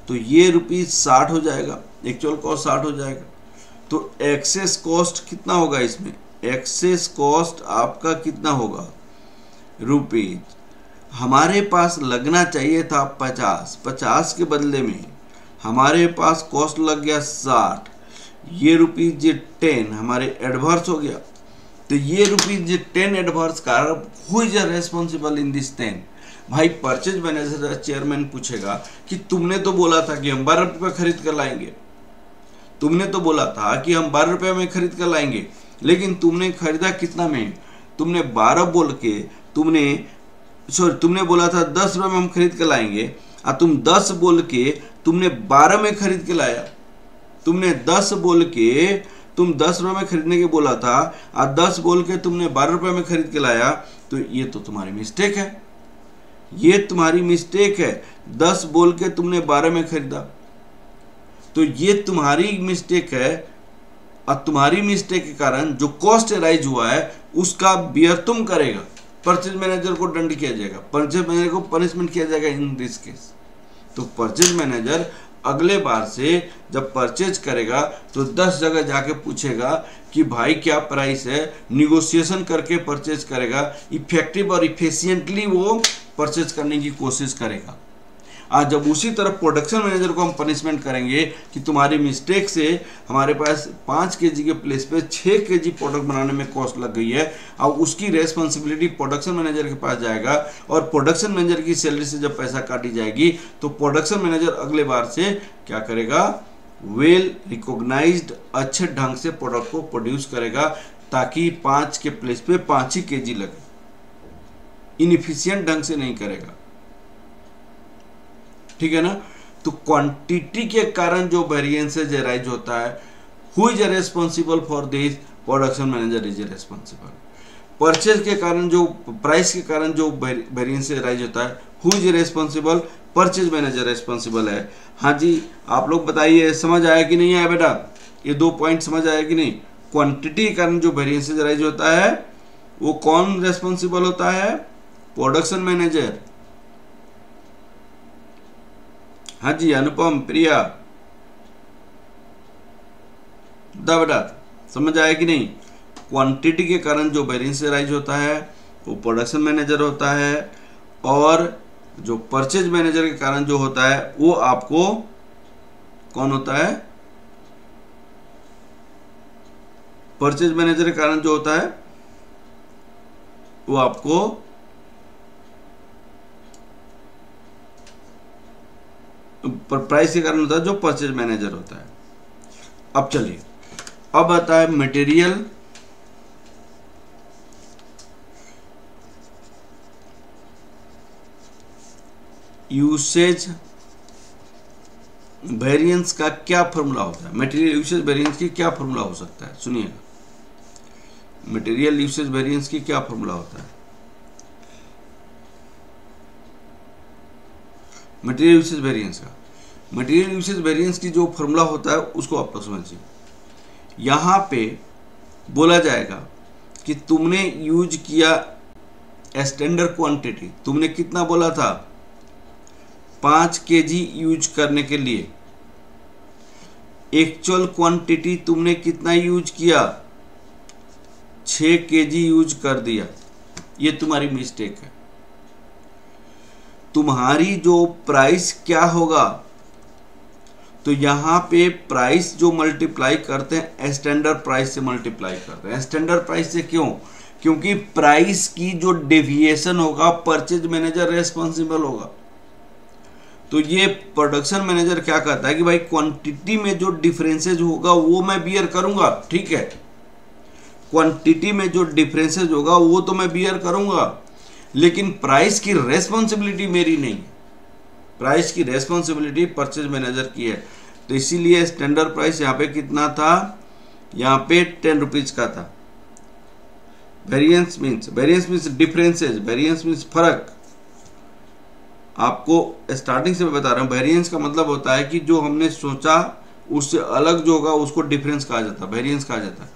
तो ये ₹60 हो जाएगा, एक्चुअल कॉस्ट 60 हो जाएगा। तो एक्सेस कॉस्ट कितना होगा इसमें, एक्सेस कॉस्ट आपका कितना होगा रुपीज। हमारे पास लगना चाहिए था 50 के बदले में हमारे पास कॉस्ट लग गया 60, ये ₹10 हमारे एडवर्स हो गया। तो ये ₹10 एडवर्स का who is responsible in this 10? भाई परचेज मैनेजर चेयरमैन पूछेगा कि तुमने तो बोला था कि हम 12 रुपये खरीद कर लाएंगे, तुमने तो बोला था कि हम 12 रुपये में खरीद कर लाएंगे, लेकिन तुमने खरीदा कितना में? तुमने 12 बोल के तुमने बोला था 10 रुपये में हम खरीद कर लाएंगे, और तुम 10 बोल के तुमने 12 में खरीद के लाया। तुमने 10 बोल के तुम 10 रुपये में खरीदने के बोला था, और 10 बोल के तुमने 12 रुपये में खरीद के लाया। तो ये तो तुम्हारी मिस्टेक है, ये तुम्हारी मिस्टेक है। 10 बोल के तुमने 12 में खरीदा, तो ये तुम्हारी मिस्टेक है। और तुम्हारी मिस्टेक के कारण जो कॉस्ट राइज हुआ है उसका बियर तुम करेगा। परचेज मैनेजर को दंड किया जाएगा, परचेज मैनेजर को पनिशमेंट किया जाएगा इन दिस केस। तो परचेज मैनेजर अगले बार से जब परचेज करेगा तो 10 जगह जाके पूछेगा कि भाई क्या प्राइस है, निगोशिएशन करके परचेज करेगा। इफेक्टिव और इफिशिएंटली वो परचेज करने की कोशिश करेगा। आज जब उसी तरह प्रोडक्शन मैनेजर को हम पनिशमेंट करेंगे कि तुम्हारी मिस्टेक से हमारे पास 5 kg के प्लेस पे 6 kg प्रोडक्ट बनाने में कॉस्ट लग गई है, और उसकी रेस्पॉन्सिबिलिटी प्रोडक्शन मैनेजर के पास जाएगा, और प्रोडक्शन मैनेजर की सैलरी से जब पैसा काटी जाएगी तो प्रोडक्शन मैनेजर अगले बार से क्या करेगा? वेल रिकॉग्नाइज्ड अच्छे ढंग से प्रोडक्ट को प्रोड्यूस करेगा, ताकि 5 के प्लेस पे 5 ही kg लगे। इनएफिशिएंट ढंग से नहीं करेगा, ठीक है ना। तो क्वांटिटी के कारण जो वेरिएंसेज राइज होता है, who is responsible for this? Production manager is responsible. Purchase के कारण जो प्राइस के कारण जो वेरिएंसेज राइज होता है, who is responsible? Purchase manager responsible है। हाँ जी, आप लोग बताइए समझ आया कि नहीं आया बेटा? ये 2 पॉइंट समझ आया कि नहीं? क्वांटिटी के कारण जो वेरिएंसेज राइज होता है वो कौन रेस्पॉन्सिबल होता है? Production manager. हाँ जी अनुपम, प्रिया, बता बेटा समझ आया कि नहीं? क्वांटिटी के कारण जो वेरिएंस राइज होता है वो प्रोडक्शन मैनेजर होता है, और जो परचेज मैनेजर के कारण जो होता है वो आपको कौन होता है? परचेज मैनेजर के कारण जो होता है वो आपको प्राइस के कारण होता है, जो परचेज मैनेजर होता है। अब चलिए, अब आता है मटेरियल यूसेज वेरिएंस का क्या फॉर्मूला होता है? मटेरियल यूसेज वेरिएंस की क्या फॉर्मूला हो सकता है? सुनिएगा, मटेरियल यूसेज वेरिएंस की क्या फॉर्मूला होता है? मटेरियल यूसेज वेरिएंस का, मटेरियल यूसेज वेरिएंस की जो फॉर्मूला होता है उसको आप लोग समझिए। यहाँ पे बोला जाएगा कि तुमने यूज किया स्टैंडर्ड क्वांटिटी, तुमने कितना बोला था? 5 kg यूज करने के लिए। एक्चुअल क्वांटिटी तुमने कितना यूज किया? 6 kg यूज कर दिया। ये तुम्हारी मिस्टेक है। तुम्हारी जो प्राइस क्या होगा? तो यहाँ पे प्राइस जो मल्टीप्लाई करते हैं स्टैंडर्ड प्राइस से मल्टीप्लाई करते हैं। स्टैंडर्ड प्राइस से क्यों? क्योंकि प्राइस की जो डेविएशन होगा परचेज मैनेजर रेस्पॉन्सिबल होगा। तो ये प्रोडक्शन मैनेजर क्या कहता है कि भाई क्वांटिटी में जो डिफरेंसेज होगा वो मैं बियर करूंगा, ठीक है, क्वांटिटी में जो डिफरेंसेज होगा वो तो मैं बियर करूंगा, लेकिन प्राइस की रेस्पॉन्सिबिलिटी मेरी नहीं है। प्राइस की रेस्पॉन्सिबिलिटी परचेज मैनेजर की है। तो इसीलिए स्टैंडर्ड प्राइस यहाँ पे कितना था? यहाँ पे 10 रुपीज का था। Variance means differences, variance means फर्क। आपको स्टार्टिंग से मैं बता रहा हूँ, वेरिएंस का मतलब होता है कि जो हमने सोचा उससे अलग जो होगा उसको डिफरेंस कहा जाता है, वेरिएंस कहा जाता है।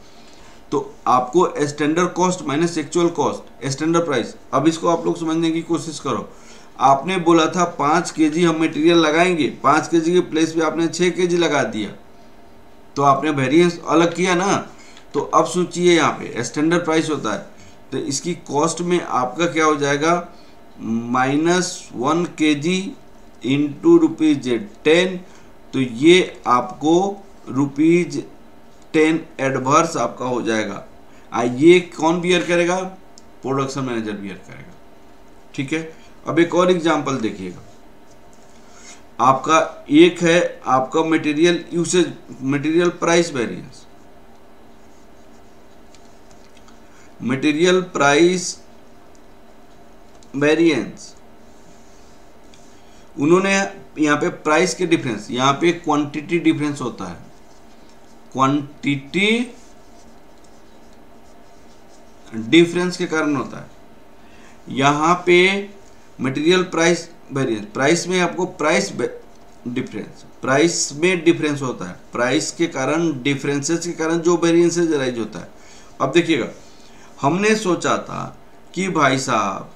तो आपको standard cost minus actual cost, standard price. अब इसको आप लोग समझने की कोशिश करो। आपने बोला था 5 kg हम मटेरियल लगाएंगे, 5 kg के प्लेस पे आपने 6 kg लगा दिया, तो आपने वेरिएंस अलग किया ना। तो अब सोचिए यहाँ पे स्टैंडर्ड प्राइस होता है, तो इसकी कॉस्ट में आपका क्या हो जाएगा? -1 kg इंटू ₹10 तो ये आपको ₹10 एडवर्स आपका हो जाएगा। ये कौन बियर करेगा? प्रोडक्शन मैनेजर बियर करेगा। ठीक है, अब एक और एग्जांपल देखिएगा। आपका एक है आपका material usage, material price variance. Material price variance, उन्होंने यहाँ पे प्राइस के डिफरेंस, यहाँ पे क्वांटिटी डिफरेंस होता है, क्वांटिटी डिफरेंस के कारण होता है। यहाँ पे मटेरियल प्राइस वेरिएंस, प्राइस में आपको प्राइस डिफरेंस, प्राइस में डिफरेंस होता है, प्राइस के कारण, डिफरेंसेस के कारण जो वेरिएंसेस राइज होता है। अब देखिएगा, हमने सोचा था कि भाई साहब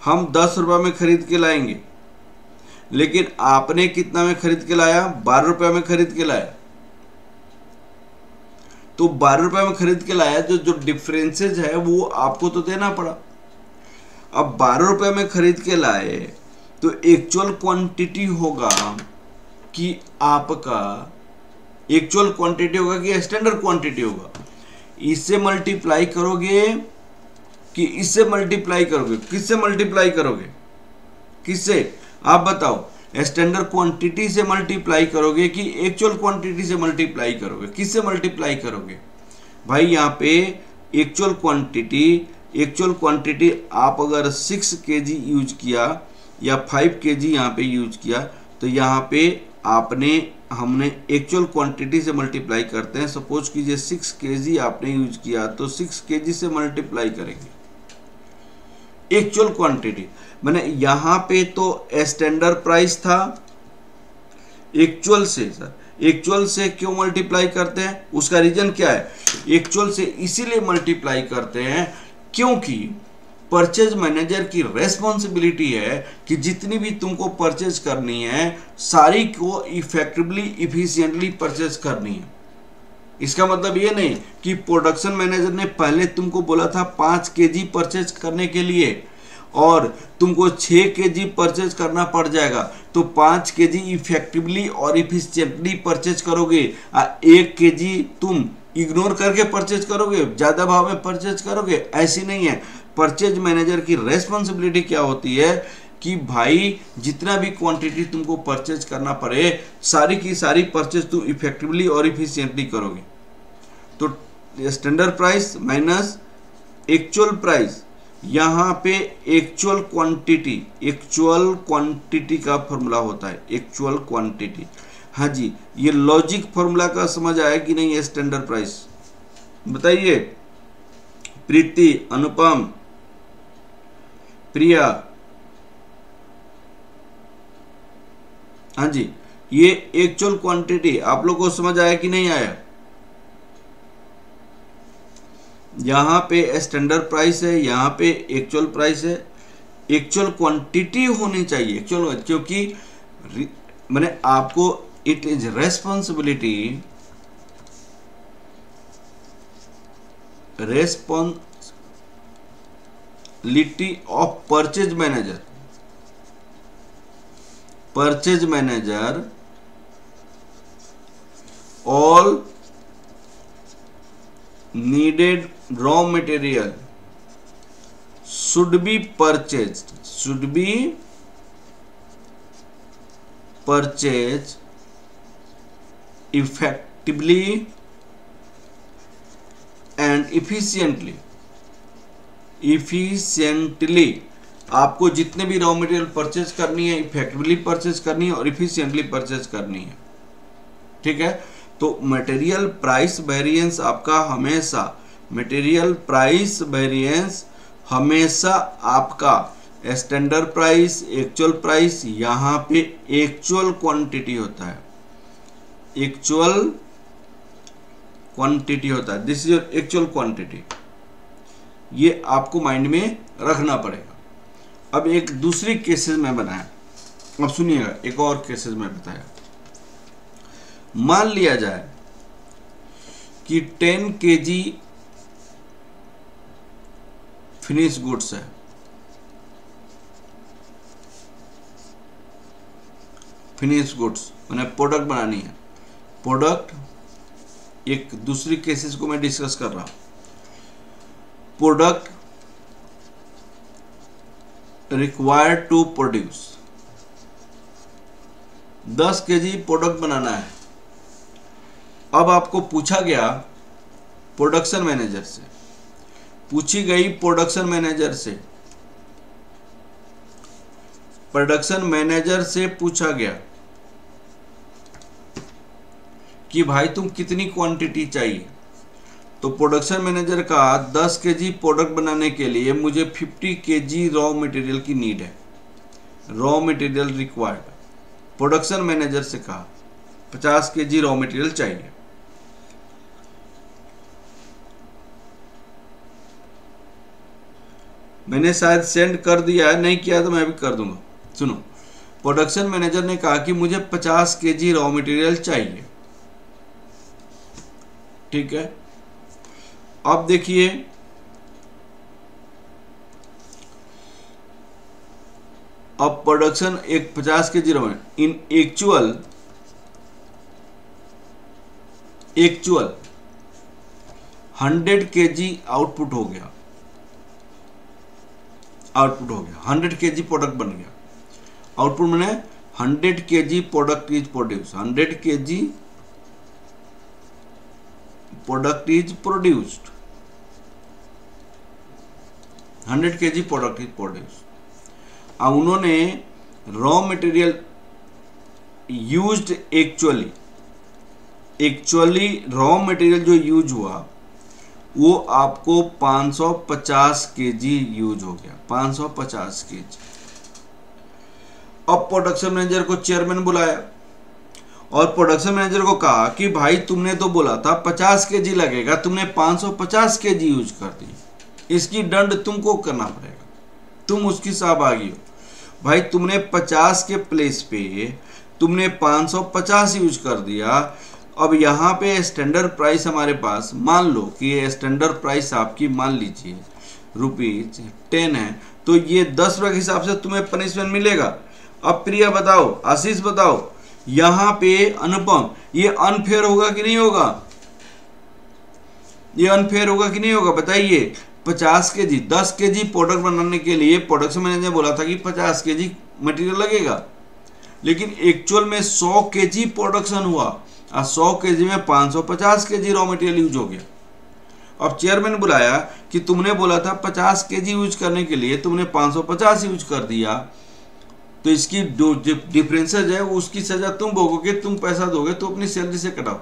हम 10 रुपये में खरीद के लाएंगे, लेकिन आपने कितना में खरीद के लाया? 12 रुपये में खरीद के लाया। तो 12 रुपये में खरीद के लाया, जो डिफरेंसेस है वो आपको तो देना पड़ा। अब 12 रुपये में खरीद के लाए तो एक्चुअल क्वांटिटी होगा कि आपका एक्चुअल क्वांटिटी होगा कि स्टैंडर्ड क्वांटिटी होगा। इससे मल्टीप्लाई करोगे कि इससे मल्टीप्लाई करोगे? किससे मल्टीप्लाई करोगे? किससे? आप बताओ। स्टैंडर्ड क्वांटिटी से मल्टीप्लाई करोगे कि एक्चुअल क्वांटिटी से मल्टीप्लाई करोगे? किससे मल्टीप्लाई करोगे भाई? यहाँ पे एक्चुअल क्वांटिटी आप अगर 6 kg यूज किया या 5 kg यहाँ पे यूज किया, तो यहाँ पे हमने एक्चुअल क्वांटिटी से मल्टीप्लाई करते हैं। सपोज कीजिए 6 kg आपने यूज किया, तो 6 kg से मल्टीप्लाई करेंगे एक्चुअल क्वांटिटी। मैंने यहाँ पे तो स्टैंडर्ड प्राइस था, एक्चुअल से, सर एक्चुअल से क्यों मल्टीप्लाई करते हैं? उसका रीजन क्या है? एक्चुअल से इसीलिए मल्टीप्लाई करते हैं क्योंकि परचेज मैनेजर की रेस्पॉन्सिबिलिटी है कि जितनी भी तुमको परचेज करनी है सारी को इफेक्टिवली, इफिशिएंटली परचेज करनी है। इसका मतलब ये नहीं कि प्रोडक्शन मैनेजर ने पहले तुमको बोला था 5 kg परचेज करने के लिए और तुमको 6 kg परचेज करना पड़ जाएगा, तो 5 kg इफेक्टिवली और इफिशिएंटली परचेज करोगे। 1 kg तुम इग्नोर करके परचेज करोगे, ज्यादा भाव में परचेज करोगे? ऐसी नहीं है। परचेज मैनेजर की रेस्पॉन्सिबिलिटी क्या होती है कि भाई जितना भी क्वांटिटी तुमको परचेज करना पड़े सारी की सारी परचेज तुम इफेक्टिवली और इफिशिएंटली करोगे। तो standard price minus actual price, यहाँ पे एक्चुअल क्वांटिटी का फॉर्मूला होता है, एक्चुअल क्वांटिटी। हाँ जी, ये लॉजिक फॉर्मूला का समझ आया कि नहीं? स्टैंडर्ड प्राइस बताइए। प्रीति, अनुपम, प्रिया, हाँ जी, ये एक्चुअल क्वांटिटी आप लोग को समझ आया कि नहीं आया? यहाँ पे स्टैंडर्ड प्राइस है, यहाँ पे एक्चुअल प्राइस है। एक्चुअल क्वांटिटी होनी चाहिए एक्चुअल, क्योंकि मैंने आपको it is responsibility of purchase manager all needed raw material should be purchased effectively and efficiently। आपको जितने भी रॉ मटेरियल परचेज करनी है इफेक्टिवली परचेज करनी है और इफिशिएंटली परचेज करनी है। ठीक है, तो मटेरियल प्राइस वेरिएंस आपका हमेशा, मटेरियल प्राइस वेरिएंस हमेशा आपका स्टैंडर्ड प्राइस, एक्चुअल प्राइस, यहाँ पे एक्चुअल क्वांटिटी होता है, एक्चुअल क्वांटिटी होता है। दिस इज एक्चुअल क्वांटिटी, ये आपको माइंड में रखना पड़ेगा। अब एक दूसरी केसेस में बनाया, अब सुनिएगा, एक और केसेस में बताया। मान लिया जाए कि 10 kg फिनिश गुड्स है, फिनिश गुड्स, मैंने प्रोडक्ट बनानी है, प्रोडक्ट, एक दूसरी केसेस को मैं डिस्कस कर रहा हूं। Product required to produce, 10 KG product बनाना है। अब आपको पूछा गया प्रोडक्शन मैनेजर से, पूछी गई प्रोडक्शन मैनेजर से, प्रोडक्शन मैनेजर से पूछा गया कि भाई तुम कितनी क्वांटिटी चाहिए। तो प्रोडक्शन मैनेजर का 10 केजी प्रोडक्ट बनाने के लिए मुझे 50 केजी रॉ मटेरियल की नीड है, raw material required. Production manager से कहा 50 केजी रॉ मटेरियल चाहिए। मैंने शायद सेंड कर दिया है, नहीं किया तो मैं भी कर दूंगा। सुनो, प्रोडक्शन मैनेजर ने कहा कि मुझे 50 केजी रॉ मटेरियल चाहिए, ठीक है। अब देखिए, अब प्रोडक्शन एक 50 केजी रॉ इन एक्चुअल 100 केजी आउटपुट हो गया, 100 केजी प्रोडक्ट बन गया। आउटपुट मैंने 100 KG product is produce, 100 KG product is produced, 100 KG product is produced. अब उन्होंने raw material used actually raw material जो यूज हुआ वो आपको 550 केजी यूज हो गया, 550 केजी। अब प्रोडक्शन मैनेजर को चेयरमैन बुलाया और प्रोडक्शन मैनेजर को कहा कि भाई तुमने तो बोला था 50 केजी लगेगा, तुमने 550 केजी यूज कर दी, इसकी दंड तुमको करना पड़ेगा, तुम उसकी सहभागी हो। भाई तुमने 50 के प्लेस पे तुमने 550 यूज कर दिया। अब यहाँ पे स्टैंडर्ड प्राइस हमारे पास, मान लो कि ये स्टैंडर्ड प्राइस आपकी मान लीजिए ₹10 है, तो ये 10 रुपये के हिसाब से तुम्हें पनिशमेंट मिलेगा। अब प्रिया बताओ, आशीष बताओ, यहाँ पे अनुपम, ये अनफेयर होगा कि नहीं होगा? ये अनफेयर होगा कि नहीं होगा बताइए। 50 केजी 10 केजी प्रोडक्ट बनाने के लिए प्रोडक्शन मैनेजर ने बोला था कि 50 केजी मटेरियल लगेगा, लेकिन एक्चुअल में 100 केजी प्रोडक्शन हुआ और 100 केजी में 550 केजी रॉ मटेरियल यूज हो गया। अब चेयरमैन बुलाया कि तुमने बोला था 50 केजी यूज करने के लिए, तुमने 550 यूज कर दिया, तो इसकी जो डिफरेंसेज है उसकी सजा तुम भोगोगे, तुम पैसा दोगे तो अपनी सैलरी से कटाओ।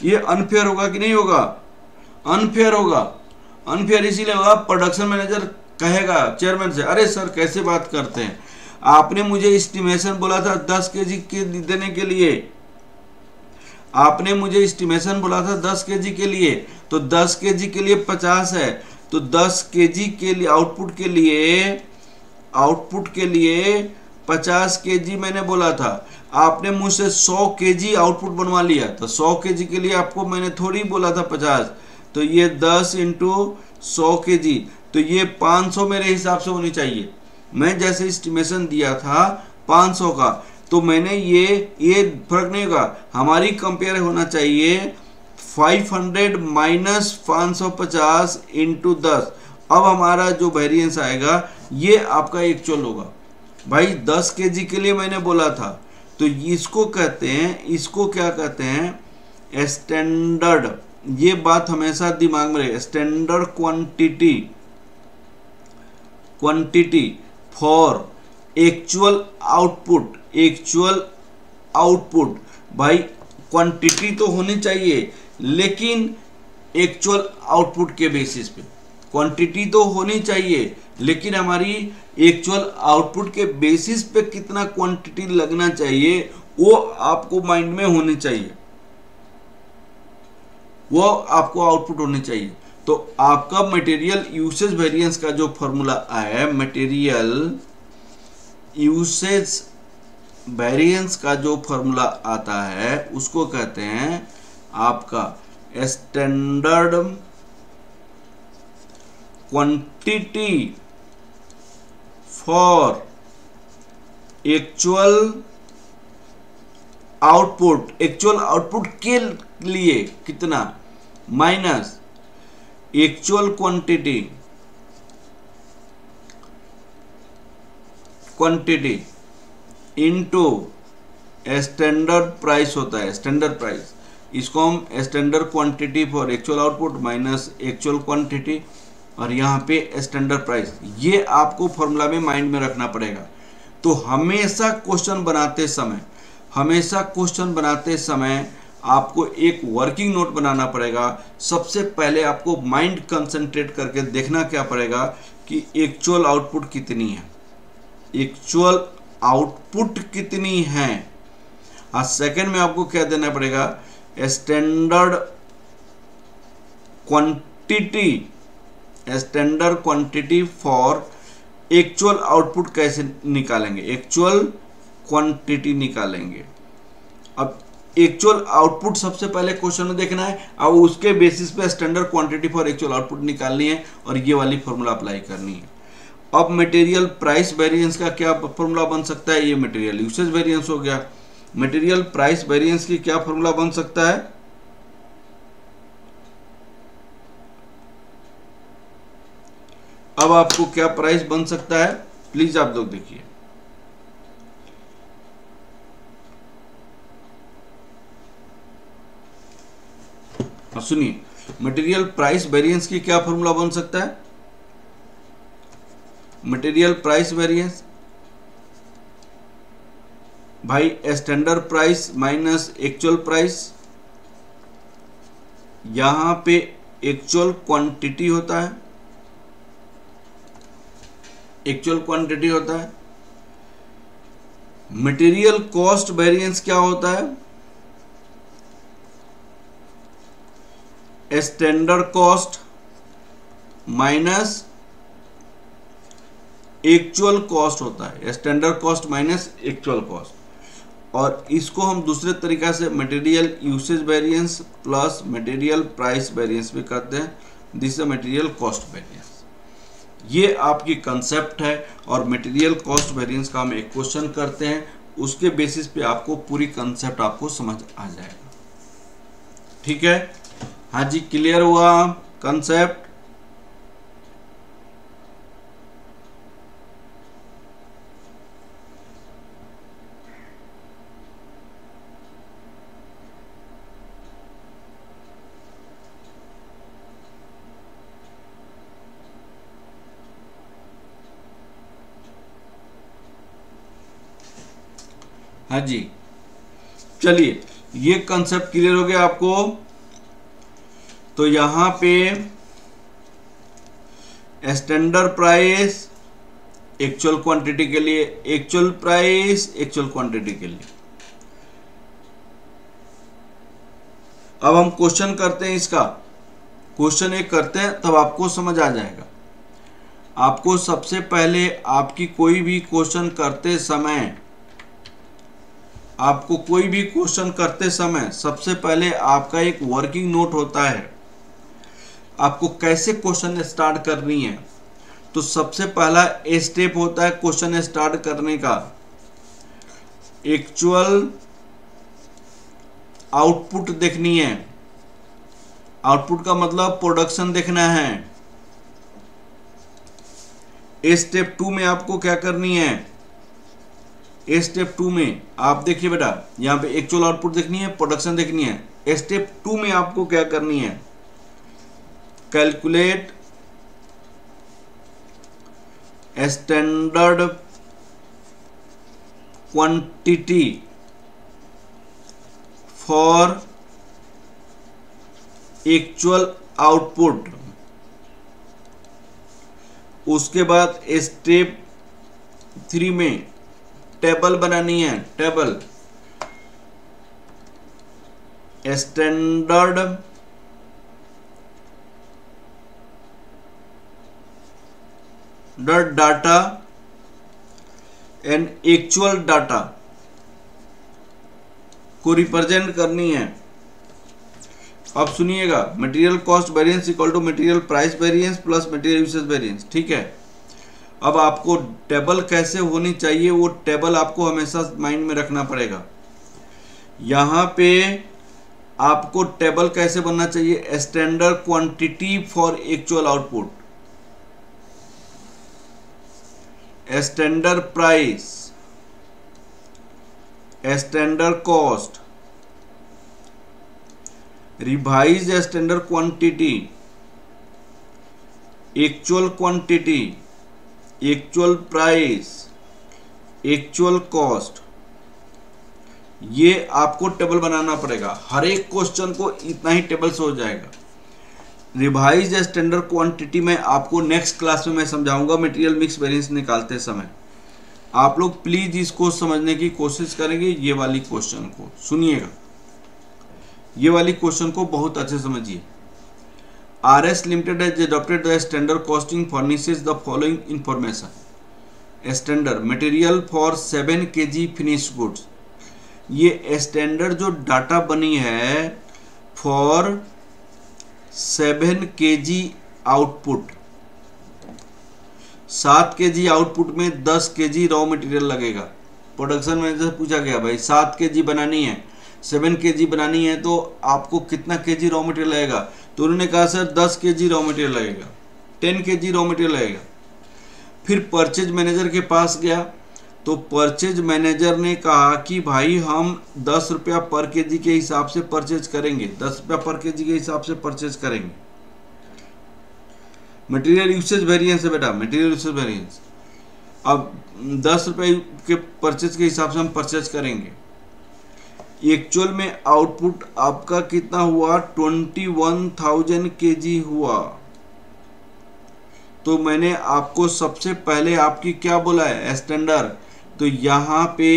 ये अनफेयर होगा कि नहीं होगा? अनफेयर होगा। अनफेयर इसीलिए होगा, प्रोडक्शन मैनेजर कहेगा चेयरमैन से, अरे सर कैसे बात करते हैं, आपने मुझे एस्टिमेशन बोला था 10 केजी के देने के लिए, आपने मुझे एस्टिमेशन बोला था 10 केजी के लिए, तो 10 केजी के लिए 50 है, तो 10 केजी के लिए आउटपुट के लिए 50 केजी मैंने बोला था, आपने मुझसे 100 केजी आउटपुट बनवा लिया, तो 100 केजी के लिए आपको मैंने थोड़ी बोला था 50, तो ये 10 इंटू 100 केजी, तो ये 500 मेरे हिसाब से होनी चाहिए। मैं जैसे एस्टिमेशन दिया था 500 का, तो मैंने ये फर्क नहीं होगा, हमारी कंपेयर होना चाहिए 500 माइनस 550 इंटू 10। अब हमारा जो वेरिएंस आएगा ये आपका एक्चुअल होगा। भाई 10 केजी के लिए मैंने बोला था, तो इसको कहते हैं, इसको क्या कहते हैं, स्टैंडर्ड। ये बात हमेशा दिमाग में रहे, standard quantity for actual output. भाई क्वांटिटी तो होनी चाहिए, लेकिन एक्चुअल आउटपुट के बेसिस पे क्वांटिटी तो होनी चाहिए, लेकिन हमारी एक्चुअल आउटपुट के बेसिस पे कितना क्वांटिटी लगना चाहिए वो आपको माइंड में होनी चाहिए, वो आपको आउटपुट होनी चाहिए। तो आपका मटेरियल यूसेज वेरिएंस का जो फॉर्मूला आया है, मटेरियल यूसेज वेरिएंस का जो फॉर्मूला आता है उसको कहते हैं आपका standard quantity for actual output, actual output के लिए कितना, minus actual quantity into standard price होता है, स्टैंडर्ड प्राइस। इसको हम standard quantity for actual output minus actual quantity, और यहाँ पे स्टैंडर्ड प्राइस। ये आपको फॉर्मूला में माइंड में रखना पड़ेगा। तो हमेशा क्वेश्चन बनाते समय आपको एक वर्किंग नोट बनाना पड़ेगा। सबसे पहले आपको माइंड कंसंट्रेट करके देखना क्या पड़ेगा कि एक्चुअल आउटपुट कितनी है, एक्चुअल आउटपुट कितनी है। और सेकंड में आपको क्या देना पड़ेगा, standard quantity for actual output कैसे निकालेंगे, एक्चुअल क्वांटिटी निकालेंगे। अब एक्चुअल आउटपुट सबसे पहले क्वेश्चन में देखना है, अब उसके बेसिस पे standard quantity for actual output निकालनी है और ये वाली फॉर्मूला अप्लाई करनी है। अब मटेरियल प्राइस वेरिएंस का क्या फॉर्मूला बन सकता है, ये मटेरियल यूसेज वेरिएंस हो गया। मटेरियल प्राइस वेरिएंस की क्या फॉर्मूला बन सकता है, अब आपको क्या प्राइस बन सकता है, प्लीज आप लोग देखिए। सुनिए, मटेरियल प्राइस वेरिएंस की क्या फॉर्मूला बन सकता है, मटेरियल प्राइस वेरिएंस भाई standard price minus actual price, यहां पे एक्चुअल क्वांटिटी होता है, एक्चुअल क्वांटिटी होता है। मटेरियल कॉस्ट वेरिएंस क्या होता है, standard cost minus actual cost होता है, standard cost minus actual cost. और इसको हम दूसरे तरीका से material usage variance plus material price variance भी कहते हैं, this is material cost variance. ये आपकी कंसेप्ट है और मटेरियल कॉस्ट वेरिएंस का हम एक क्वेश्चन करते हैं, उसके बेसिस पे आपको पूरी कंसेप्ट आपको समझ आ जाएगा। ठीक है, हाँ जी, क्लियर हुआ कंसेप्ट। हाँ जी, चलिए ये कंसेप्ट क्लियर हो गया आपको। तो यहां पे स्टैंडर्ड प्राइस एक्चुअल क्वांटिटी के लिए, एक्चुअल प्राइस एक्चुअल क्वांटिटी के लिए। अब हम क्वेश्चन करते हैं, इसका क्वेश्चन एक करते हैं तब आपको समझ आ जाएगा। आपको सबसे पहले आपकी कोई भी क्वेश्चन करते समय, आपको कोई भी क्वेश्चन करते समय सबसे पहले आपका एक वर्किंग नोट होता है, आपको कैसे क्वेश्चन स्टार्ट करनी है। तो सबसे पहला स्टेप होता है क्वेश्चन स्टार्ट करने का, एक्चुअल आउटपुट देखनी है। आउटपुट का मतलब प्रोडक्शन देखना है। स्टेप 2 में आपको क्या करनी है, स्टेप 2 में आप देखिए बेटा, यहां पे एक्चुअल आउटपुट देखनी है, प्रोडक्शन देखनी है। स्टेप 2 में आपको क्या करनी है, calculate standard quantity for actual output. उसके बाद स्टेप 3 में टेबल बनानी है, table standard data and actual data को रिप्रेजेंट करनी है। अब सुनिएगा, material cost variance equal to material price variance plus material usage variance. ठीक है, अब आपको टेबल कैसे होनी चाहिए, वो टेबल आपको हमेशा माइंड में रखना पड़ेगा। यहाँ पे आपको टेबल कैसे बनना चाहिए, standard quantity for actual output, standard price, standard cost, revise standard quantity, actual quantity, actual price, actual cost. ये आपको टेबल बनाना पड़ेगा, हर एक क्वेश्चन को इतना ही टेबल से हो जाएगा। रिवाइज स्टैंडर्ड क्वांटिटी में आपको नेक्स्ट क्लास में मैं समझाऊंगा मटेरियल मिक्स वेरिएंस निकालते समय। आप लोग प्लीज इसको समझने की कोशिश करेंगे, ये वाली क्वेश्चन को सुनिएगा, ये वाली क्वेश्चन को बहुत अच्छे समझिए। RS Limited has adopted the standard costing furnishes the following information. Standard material for 7 kg finished goods। ये स्टैंडर्ड जो डाटा बनी है for 7 kg output, 7 kg output में 10 kg रॉ मटेरियल लगेगा। प्रोडक्शन मैनेजर से पूछा गया भाई 7 kg बनानी है, 7 kg बनानी है तो आपको कितना kg रॉ मटेरियल लगेगा, तो उन्होंने कहा सर 10 kg रॉ मटेरियल लगेगा, 10 kg रॉ मटेरियल लगेगा। फिर परचेज मैनेजर के पास गया तो परचेज मैनेजर ने कहा कि भाई हम 10 रुपया पर केजी के हिसाब से परचेज करेंगे, 10 रुपया पर केजी के हिसाब से परचेज करेंगे। मटेरियल यूसेज वेरिएंस है बेटा, मटेरियल यूसेज वेरिएंस। अब 10 रुपये के परचेज के हिसाब से हम परचेज करेंगे। एक्चुअल में आउटपुट आपका कितना हुआ, 21,000 केजी हुआ। तो मैंने आपको सबसे पहले आपकी क्या बोला है, स्टैंडर्ड, तो यहाँ पे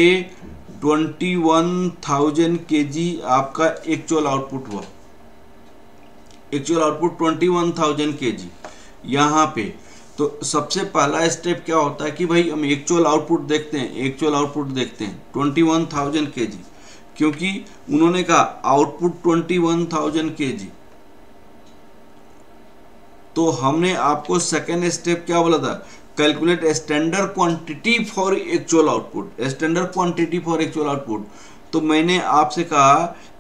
21,000 केजी आपका एक्चुअल आउटपुट हुआ, एक्चुअल आउटपुट 21,000 केजी यहाँ पे। तो सबसे पहला स्टेप क्या होता है कि भाई हम एक्चुअल आउटपुट देखते हैं, एक्चुअल आउटपुट देखते हैं 21,000 केजी, क्योंकि उन्होंने कहा आउटपुट 21,000 केजी। तो हमने आपको सेकेंड स्टेप क्या बोला था, calculate standard quantity for actual output, standard quantity for actual output. तो मैंने आपसे कहा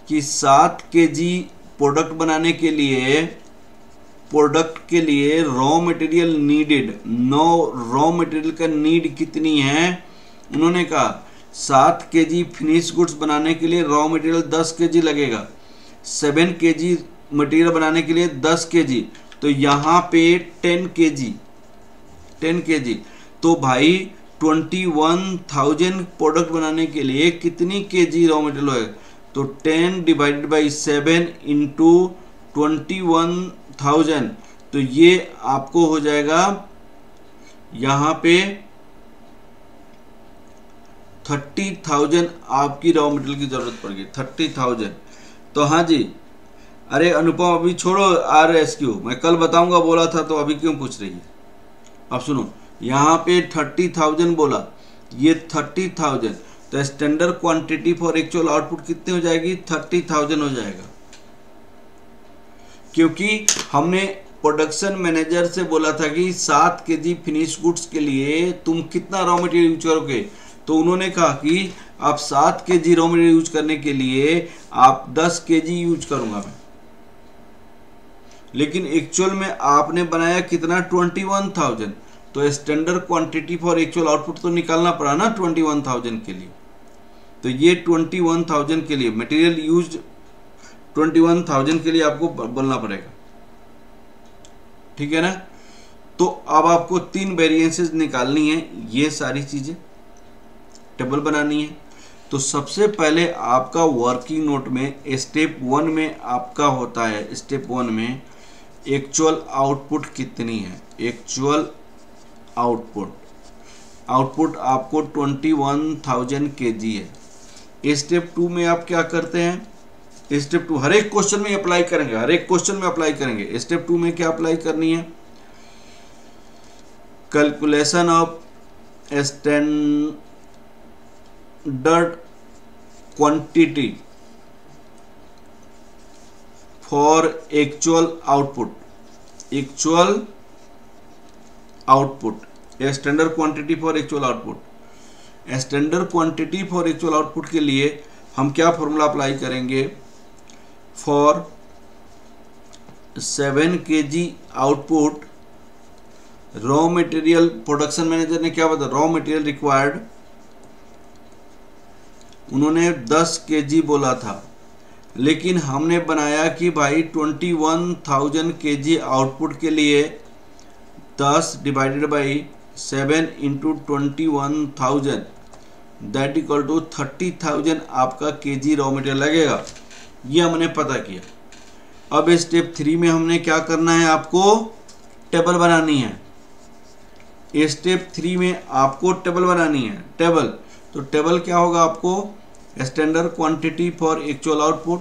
कि 7 kg प्रोडक्ट बनाने के लिए, प्रोडक्ट के लिए raw material needed, raw material का नीड कितनी है, उन्होंने कहा 7 kg फिनिश गुड्स बनाने के लिए रॉ मटेरियल 10 kg लगेगा, 7 kg मटेरियल बनाने के लिए 10 kg, तो यहाँ पे 10 kg। तो भाई 21,000 प्रोडक्ट बनाने के लिए कितनी केजी रॉ मटेरियल होगा, तो 10 डिवाइडेड बाई 7 इंटू 21,000, तो ये आपको हो जाएगा यहाँ पे 30,000 आपकी रॉ मटेरियल की जरूरत पड़ेगी, 30,000। तो हाँ जी, अरे अनुपम अभी छोड़ो RSQ, मैं कल बताऊंगा बोला था, तो अभी क्यों पूछ रही है। अब सुनो, यहाँ पे 30,000 बोला, ये 30,000, तो standard quantity for actual output कितनी हो जाएगी, 30,000 हो जाएगा। क्योंकि हमने प्रोडक्शन मैनेजर से बोला था कि 7 kg फिनिश गुड्स के लिए तुम कितना रॉ मटेरियल यूज करोगे, तो उन्होंने कहा कि आप 7 kg रॉ मटेरियल यूज करने के लिए आप 10 kg यूज करूंगा मैं, लेकिन एक्चुअल में आपने बनाया कितना, 21,000, तो standard quantity for actual output तो निकालना पड़ा ना 21,000 के लिए। तो ये 21,000 के लिए मटेरियल यूज 21,000 के लिए आपको बोलना पड़ेगा, ठीक है ना। तो अब आपको 3 वेरिएंसेस निकालनी है, ये सारी चीजें टेबल बनानी है। तो सबसे पहले आपका वर्किंग नोट में स्टेप 1 में आपका होता है, स्टेप 1 में एक्चुअल आउटपुट कितनी है, एक्चुअल आउटपुट आपको 21,000 केजी है। स्टेप 2 में आप क्या करते हैं, स्टेप 2 हर एक क्वेश्चन में अप्लाई करेंगे, हर एक क्वेश्चन में अप्लाई करेंगे। स्टेप 2 में क्या अप्लाई करनी है, calculation of standard quantity for actual output, standard quantity for actual output. Standard quantity for actual output के लिए हम क्या फॉर्मूला अप्लाई करेंगे? For 7 kg output, raw material, production manager ने क्या बताया? रॉ मटेरियल रिक्वायर्ड, उन्होंने 10 kg बोला था, लेकिन हमने बनाया कि भाई 21,000 kg आउटपुट के लिए 10 divided by 7 into 21,000 that equal to 30,000 आपका केजी रॉ मटेरियल लगेगा। ये हमने पता किया। अब स्टेप 3 में हमने क्या करना है? आपको टेबल बनानी है। स्टेप 3 में आपको टेबल बनानी है। टेबल, तो टेबल क्या होगा? आपको standard quantity for actual output,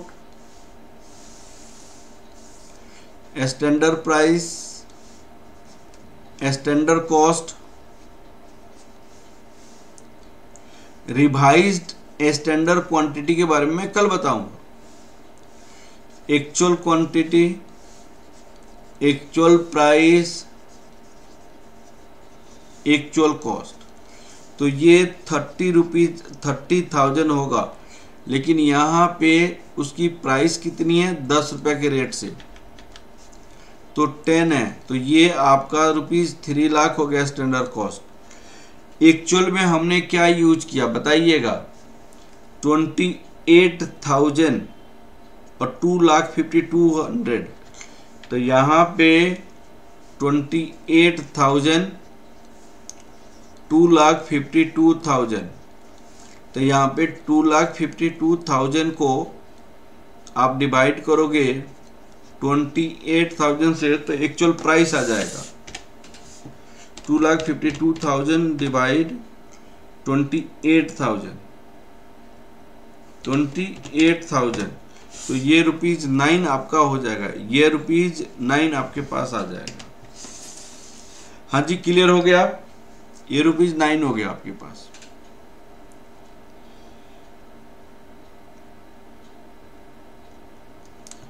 standard price, standard cost, revised standard quantity के बारे में मैं कल बताऊंगा। Actual quantity, actual price, actual cost, तो ये 30,000 होगा, लेकिन यहाँ पे उसकी प्राइस कितनी है? 10 रुपये के रेट से, तो 10 है, तो ये आपका ₹3 लाख हो गया स्टैंडर्ड कॉस्ट। एक्चुअल में हमने क्या यूज किया बताइएगा? 28,000 और 2,52,100, तो यहाँ पे 28,000, 2,52,000, तो यहाँ पे 2,52,000 को आप डिवाइड करोगे 28,000 से, तो एक्चुअल प्राइस आ जाएगा 2,52,000 डिवाइड 28,000, तो ये ₹9 आपका हो जाएगा। ये ₹9 आपके पास आ जाएगा। हाँ जी, क्लियर हो गया? ये ₹9 हो गया आपके पास।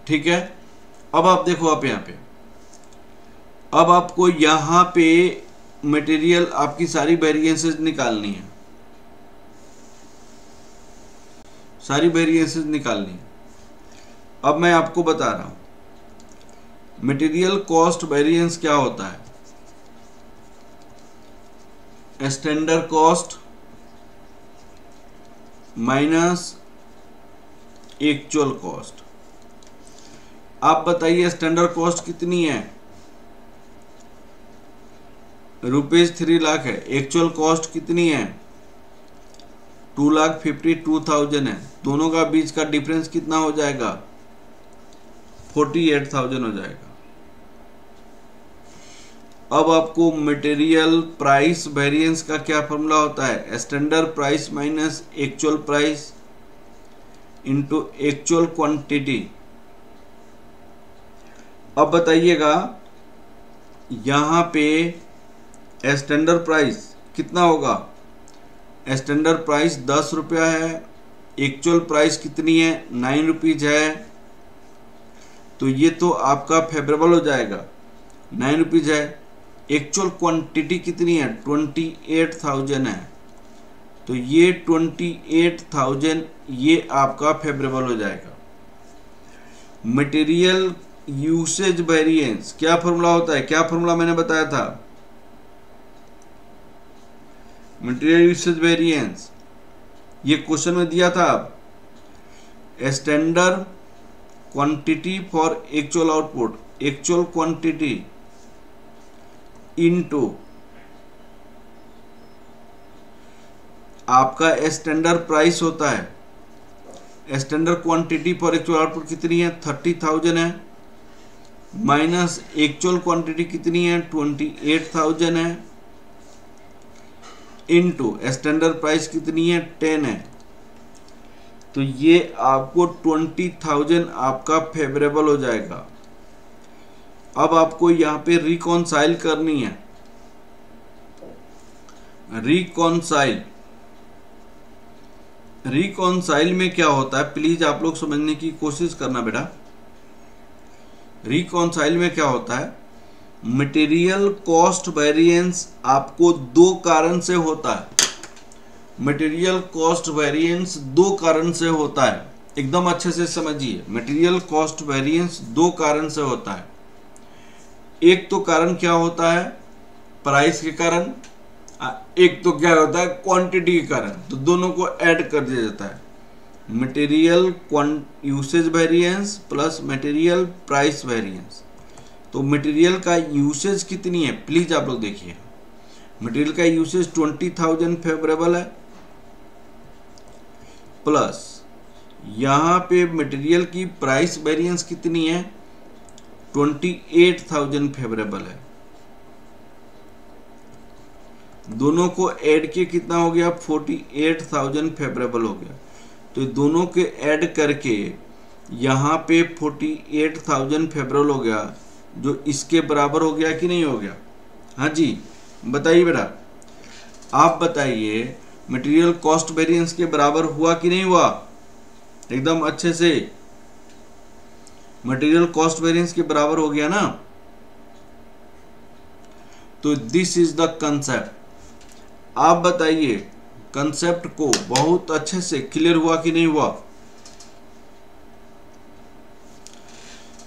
ठीक है। अब आप देखो, आप यहाँ पे, अब आपको यहाँ पे मटेरियल आपकी सारी वेरिएंसेस निकालनी है, सारी वेरिएंसेस निकालनी है। अब मैं आपको बता रहा हूं मटेरियल कॉस्ट वेरिएंस क्या होता है। Standard cost minus actual cost. आप बताइए स्टैंडर्ड कॉस्ट कितनी है? ₹3 लाख है। एक्चुअल कॉस्ट कितनी है? 2,52,000 है। दोनों का बीच का डिफरेंस कितना हो जाएगा? 48,000 हो जाएगा। अब आपको मटेरियल प्राइस वेरिएंस का क्या फॉर्मूला होता है? Standard price minus actual price into actual quantity. अब बताइएगा यहां पे स्टैंडर्ड प्राइस कितना होगा? स्टैंडर्ड प्राइस 10 रुपया है, एक्चुअल प्राइस कितनी है? 9 रुपीज है, तो ये तो आपका फेवरेबल हो जाएगा, 9 रुपीज है। एक्चुअल क्वांटिटी कितनी है? 28,000 है, तो ये 28,000 ये आपका फेवरेबल हो जाएगा। मटेरियल यूसेज वेरिएंस क्या फॉर्मूला होता है? क्या फॉर्मूला मैंने बताया था? मटेरियल यूसेज वेरिएंस ये क्वेश्चन में दिया था। Standard quantity for actual output, actual quantity into आपका स्टैंडर्ड प्राइस होता है। Standard quantity for actual output कितनी है? 30,000 है, माइनस एक्चुअल क्वांटिटी कितनी है? 28,000 है, इनटू स्टैंडर्ड प्राइस कितनी है? 10 है, तो ये आपको 20,000 आपका फेवरेबल हो जाएगा। अब आपको यहाँ पे रिकॉन्साइल करनी है। रिकॉन्साइल में क्या होता है, प्लीज आप लोग समझने की कोशिश करना बेटा। रिकॉन्साइल में क्या होता है? मटेरियल कॉस्ट वेरिएंस आपको दो कारण से होता है। मटेरियल कॉस्ट वेरिएंस दो कारण से होता है, एकदम अच्छे से समझिए। मटेरियल कॉस्ट वेरिएंस दो कारण से होता है। एक तो कारण क्या होता है, प्राइस के कारण, एक तो क्या होता है, क्वांटिटी के कारण। तो दोनों को ऐड कर दिया जाता है, material usage variance plus material price variance. तो मटेरियल का यूसेज कितनी है, प्लीज आप लोग देखिए। मटेरियल का यूसेज 20,000 फेवरेबल है, प्लस यहाँ पे मटेरियल की प्राइस वेरिएंस कितनी है, 28,000 फेवरेबल है। दोनों को ऐड किए कितना हो गया, 48,000 फेवरेबल हो गया। तो दोनों के ऐड करके यहाँ पे 48,000 फेवरेबल हो गया, जो इसके बराबर हो गया कि नहीं हो गया। हाँ जी बताइए बेटा, आप बताइए मटेरियल कॉस्ट वेरिएंस के बराबर हुआ कि नहीं हुआ, एकदम अच्छे से। मटेरियल कॉस्ट वेरिएंस के बराबर हो गया ना। तो दिस इज द कंसेप्ट। आप बताइए कंसेप्ट को बहुत अच्छे से क्लियर हुआ कि नहीं हुआ।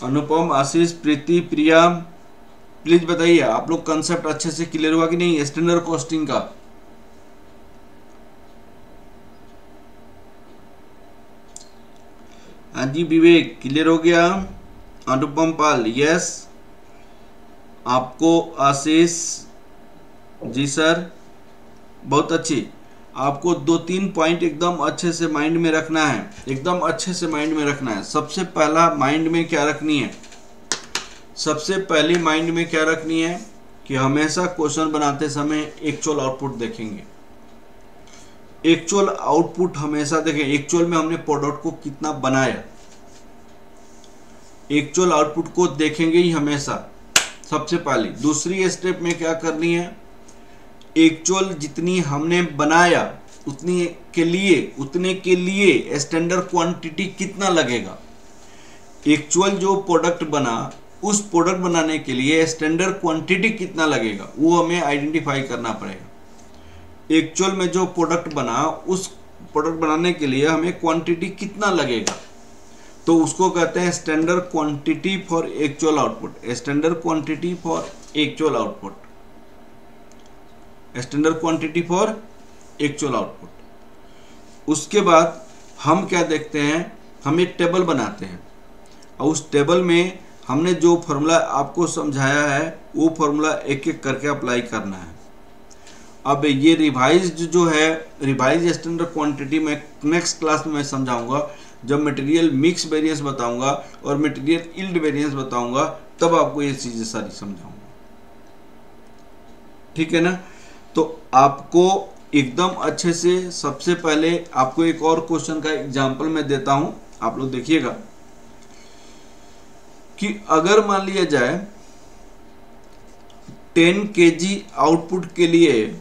अनुपम, आशीष, प्रीति, प्रिया, प्लीज बताइए आप लोग कंसेप्ट अच्छे से क्लियर हुआ कि नहीं स्टैंडर्ड कॉस्टिंग का। हाँ जी विवेक क्लियर हो गया। अनुपम पाल यस, आपको आशीष जी सर बहुत अच्छी। आपको 2-3 पॉइंट एकदम अच्छे से माइंड में रखना है, एकदम अच्छे से माइंड में रखना है। सबसे पहला माइंड में क्या रखनी है, सबसे पहली माइंड में क्या रखनी है कि हमेशा क्वेश्चन बनाते समय एक्चुअल आउटपुट देखेंगे। एक्चुअल आउटपुट हमेशा देखें। एक्चुअल में हमने प्रोडक्ट को कितना बनाया, एक्चुअल आउटपुट को देखेंगे ही हमेशा सबसे पहले। दूसरी स्टेप में क्या करनी है, एक्चुअल जितनी हमने बनाया उतने के लिए स्टैंडर्ड क्वांटिटी कितना लगेगा। एक्चुअल जो प्रोडक्ट बना उस प्रोडक्ट बनाने के लिए स्टैंडर्ड क्वांटिटी कितना लगेगा वो हमें आइडेंटिफाई करना पड़ेगा। एक्चुअल में जो प्रोडक्ट बना उस प्रोडक्ट बनाने के लिए हमें क्वांटिटी कितना लगेगा, तो उसको कहते हैं standard quantity for actual output. Standard quantity for actual output, standard quantity for actual output. उसके बाद हम क्या देखते हैं, हम एक टेबल बनाते हैं और उस टेबल में हमने जो फॉर्मूला आपको समझाया है वो फॉर्मूला एक एक करके अप्लाई करना है। अब ये रिवाइज्ड जो है, रिवाइज स्टैंडर्ड क्वांटिटी में नेक्स्ट क्लास में मैं समझाऊंगा, जब मटेरियल मिक्स वेरिएंस बताऊंगा और मटेरियल यील्ड वेरिएंस बताऊंगा तब आपको ये चीजें सारी समझाऊंगा, ठीक है ना। तो आपको एकदम अच्छे से, सबसे पहले आपको एक और क्वेश्चन का एग्जांपल मैं देता हूं, आप लोग देखिएगा कि अगर मान लिया जाए 10 kg आउटपुट के लिए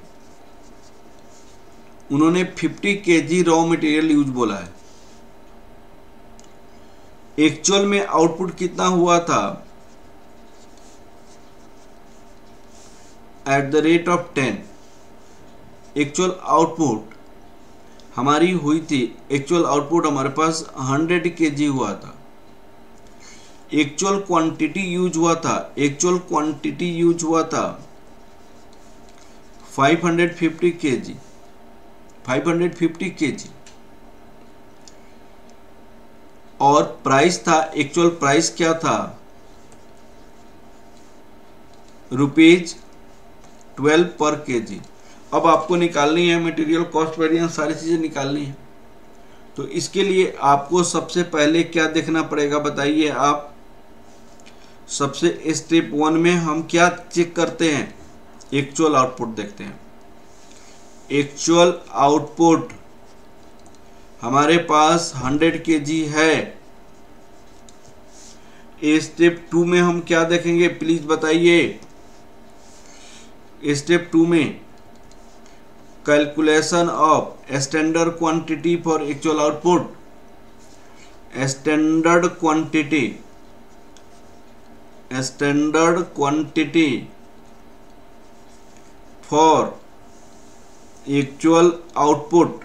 उन्होंने 50 kg रॉ मटेरियल यूज बोला है। एक्चुअल में आउटपुट कितना हुआ था, at the rate of 10 actual output हमारी हुई थी, एक्चुअल आउटपुट हमारे पास 100 kg हुआ था। एक्चुअल क्वांटिटी यूज हुआ था, एक्चुअल क्वांटिटी यूज हुआ था 550 kg, 550 kg। और प्राइस था, एक्चुअल प्राइस क्या था, ₹12 पर kg। अब आपको निकालनी है मटेरियल कॉस्ट वेरिएंस, सारी चीजें निकालनी है। तो इसके लिए आपको सबसे पहले क्या देखना पड़ेगा बताइए आप। सबसे स्टेप 1 में हम क्या चेक करते हैं, एक्चुअल आउटपुट देखते हैं। एक्चुअल आउटपुट हमारे पास 100 kg है। स्टेप 2 में हम क्या देखेंगे प्लीज बताइए। स्टेप 2 में calculation of standard quantity for actual output, standard quantity for actual output.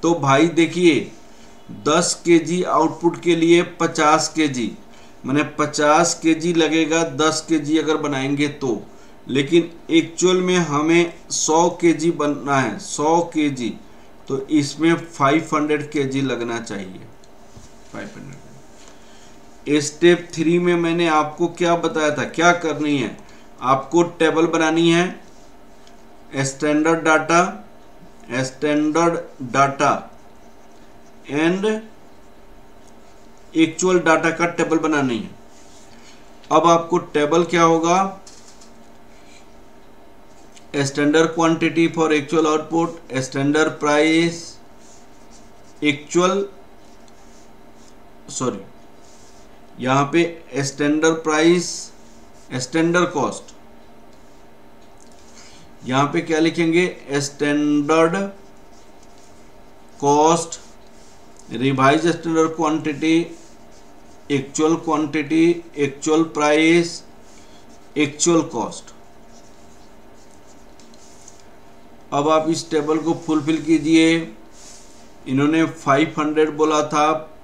तो भाई देखिए 10 केजी आउटपुट के लिए 50 केजी, मैंने 50 केजी लगेगा 10 केजी अगर बनाएंगे तो, लेकिन एक्चुअल में हमें 100 केजी बनना है, 100 केजी, तो इसमें 500 केजी लगना चाहिए, 500। स्टेप 3 में मैंने आपको क्या बताया था, क्या करनी है, आपको टेबल बनानी है, standard data and actual data का टेबल बनानी है। अब आपको टेबल क्या होगा, standard quantity for actual output, standard price, यहां पे स्टैंडर्ड प्राइस, स्टैंडर्ड कॉस्ट, यहां पे क्या लिखेंगे, standard cost, revise standard quantity, actual quantity, actual price, actual cost. अब आप इस टेबल को फुलफिल कीजिए। इन्होंने 500 बोला था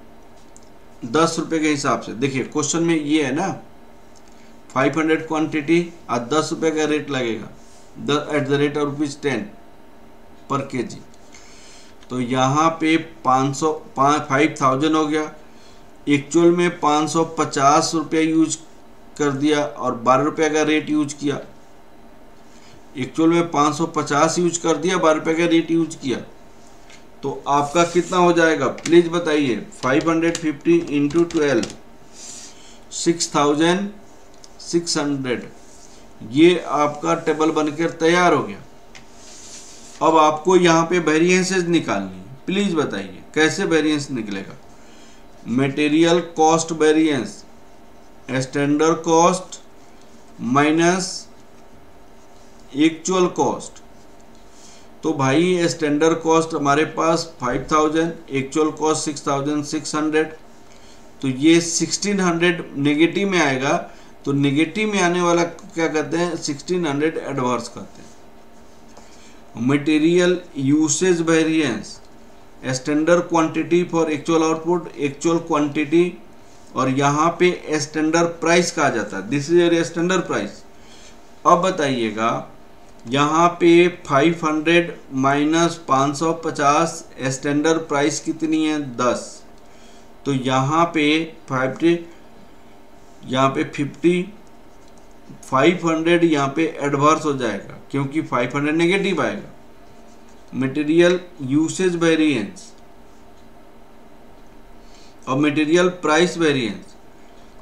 10 रुपए के हिसाब से। देखिए क्वेश्चन में ये है ना, 500 क्वांटिटी और 10 रुपए का रेट लगेगा, एट द रेट ऑफ ₹10 पर केजी। तो यहाँ पे 5000 हो गया। एक्चुअल में 550 रुपये यूज कर दिया और 12 रुपये का रेट यूज किया। एक्चुअल में 550 यूज कर दिया, 12 रुपये का रेट यूज किया, तो आपका कितना हो जाएगा प्लीज बताइए। 550 इंटू 12, 6600। ये आपका टेबल बनकर तैयार हो गया। अब आपको यहाँ पे वेरिएंसेस निकालनी है, प्लीज बताइए कैसे वेरिएंस निकलेगा। Material cost variance, standard cost minus actual cost. तो भाई स्टैंडर्ड कॉस्ट हमारे पास 5000, एक्चुअल कॉस्ट 6600, तो ये 1600 नेगेटिव में आएगा। तो नेगेटिव में आने वाला क्या कहते हैं, 1600 एडवर्स कहते हैं। Material usage variance, standard quantity for actual output, actual quantity, और यहाँ पे स्टैंडर्ड प्राइस कहा जाता है, this is your standard price. अब बताइएगा यहाँ पे 500 माइनस 550, स्टैंडर्ड प्राइस कितनी है 10, तो यहाँ पे 50, यहाँ पे 50, 500 यहाँ पे एडवर्स हो जाएगा क्योंकि 500 नेगेटिव आएगा। मटेरियल यूसेज वेरिएंस और मटेरियल प्राइस वेरिएंस,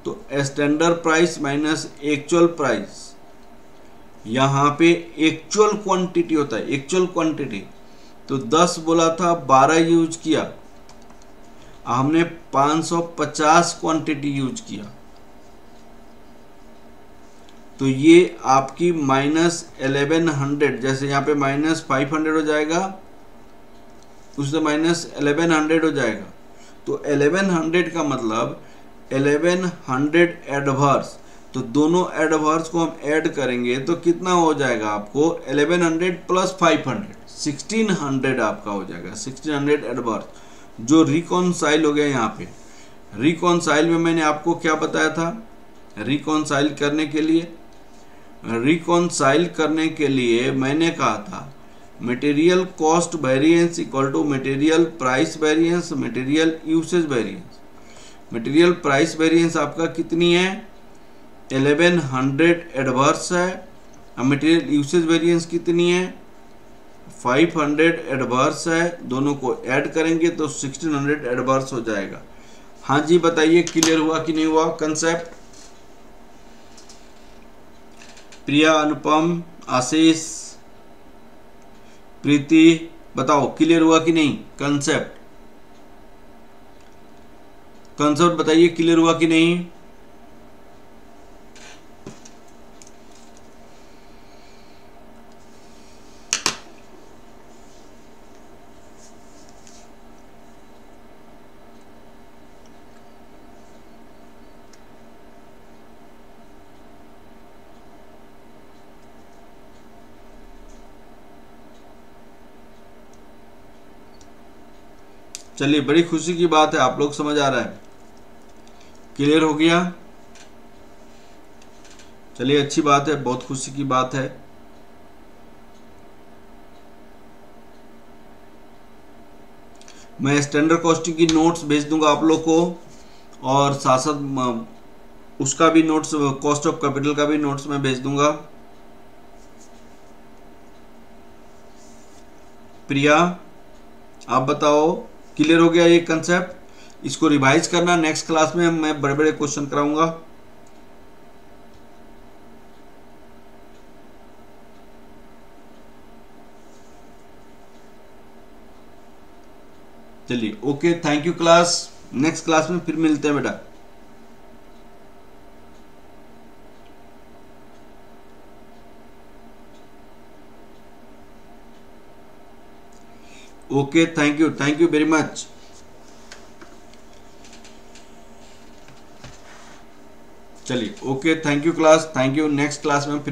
तो standard price minus actual price, यहाँ पे एक्चुअल क्वांटिटी होता है, एक्चुअल क्वांटिटी, तो 10 बोला था 12 यूज किया, हमने 550 क्वांटिटी यूज किया, तो ये आपकी माइनस 1100, जैसे यहाँ पे माइनस 500 हो जाएगा, उससे माइनस 1100 हो जाएगा। तो 1100 का मतलब 1100 एडवर्स, तो दोनों एडवर्स को हम ऐड करेंगे तो कितना हो जाएगा आपको, 1100 प्लस 500, 1600 आपका हो जाएगा, 1600 एडवर्स, जो रिकॉन्साइल हो गया। यहाँ पे रिकॉन्साइल में मैंने आपको क्या बताया था, रिकॉन्साइल करने के लिए मैंने कहा था material cost variance equal to material price variance, material usage variance. Material price variance आपका कितनी है, 1100 एडवर्स है, और मटेरियल यूसेज वेरिएंस कितनी है, 500 एडवर्स है, दोनों को ऐड करेंगे तो 1600 एडवर्स हो जाएगा। हाँ जी बताइए क्लियर हुआ कि नहीं हुआ कंसेप्ट। प्रिया, अनुपम, आशीष, प्रीति, बताओ क्लियर हुआ कि नहीं कंसेप्ट बताइए क्लियर हुआ कि नहीं। चलिए, बड़ी खुशी की बात है, आप लोग समझ आ रहा है, क्लियर हो गया। चलिए, अच्छी बात है, बहुत खुशी की बात है। मैं स्टैंडर्ड कॉस्टिंग की नोट्स भेज दूंगा आप लोग को, और साथ साथ उसका भी नोट्स, कॉस्ट ऑफ कैपिटल का भी नोट्स मैं भेज दूंगा। प्रिया, आप बताओ, क्लियर हो गया ये कंसेप्ट? इसको रिवाइज करना, नेक्स्ट क्लास में मैं बड़े बड़े क्वेश्चन कराऊंगा। चलिए, okay, thank you class. Next class में फिर मिलते हैं बेटा। Okay, thank you very much. चलिए, okay, thank you class, thank you. Next class में फिर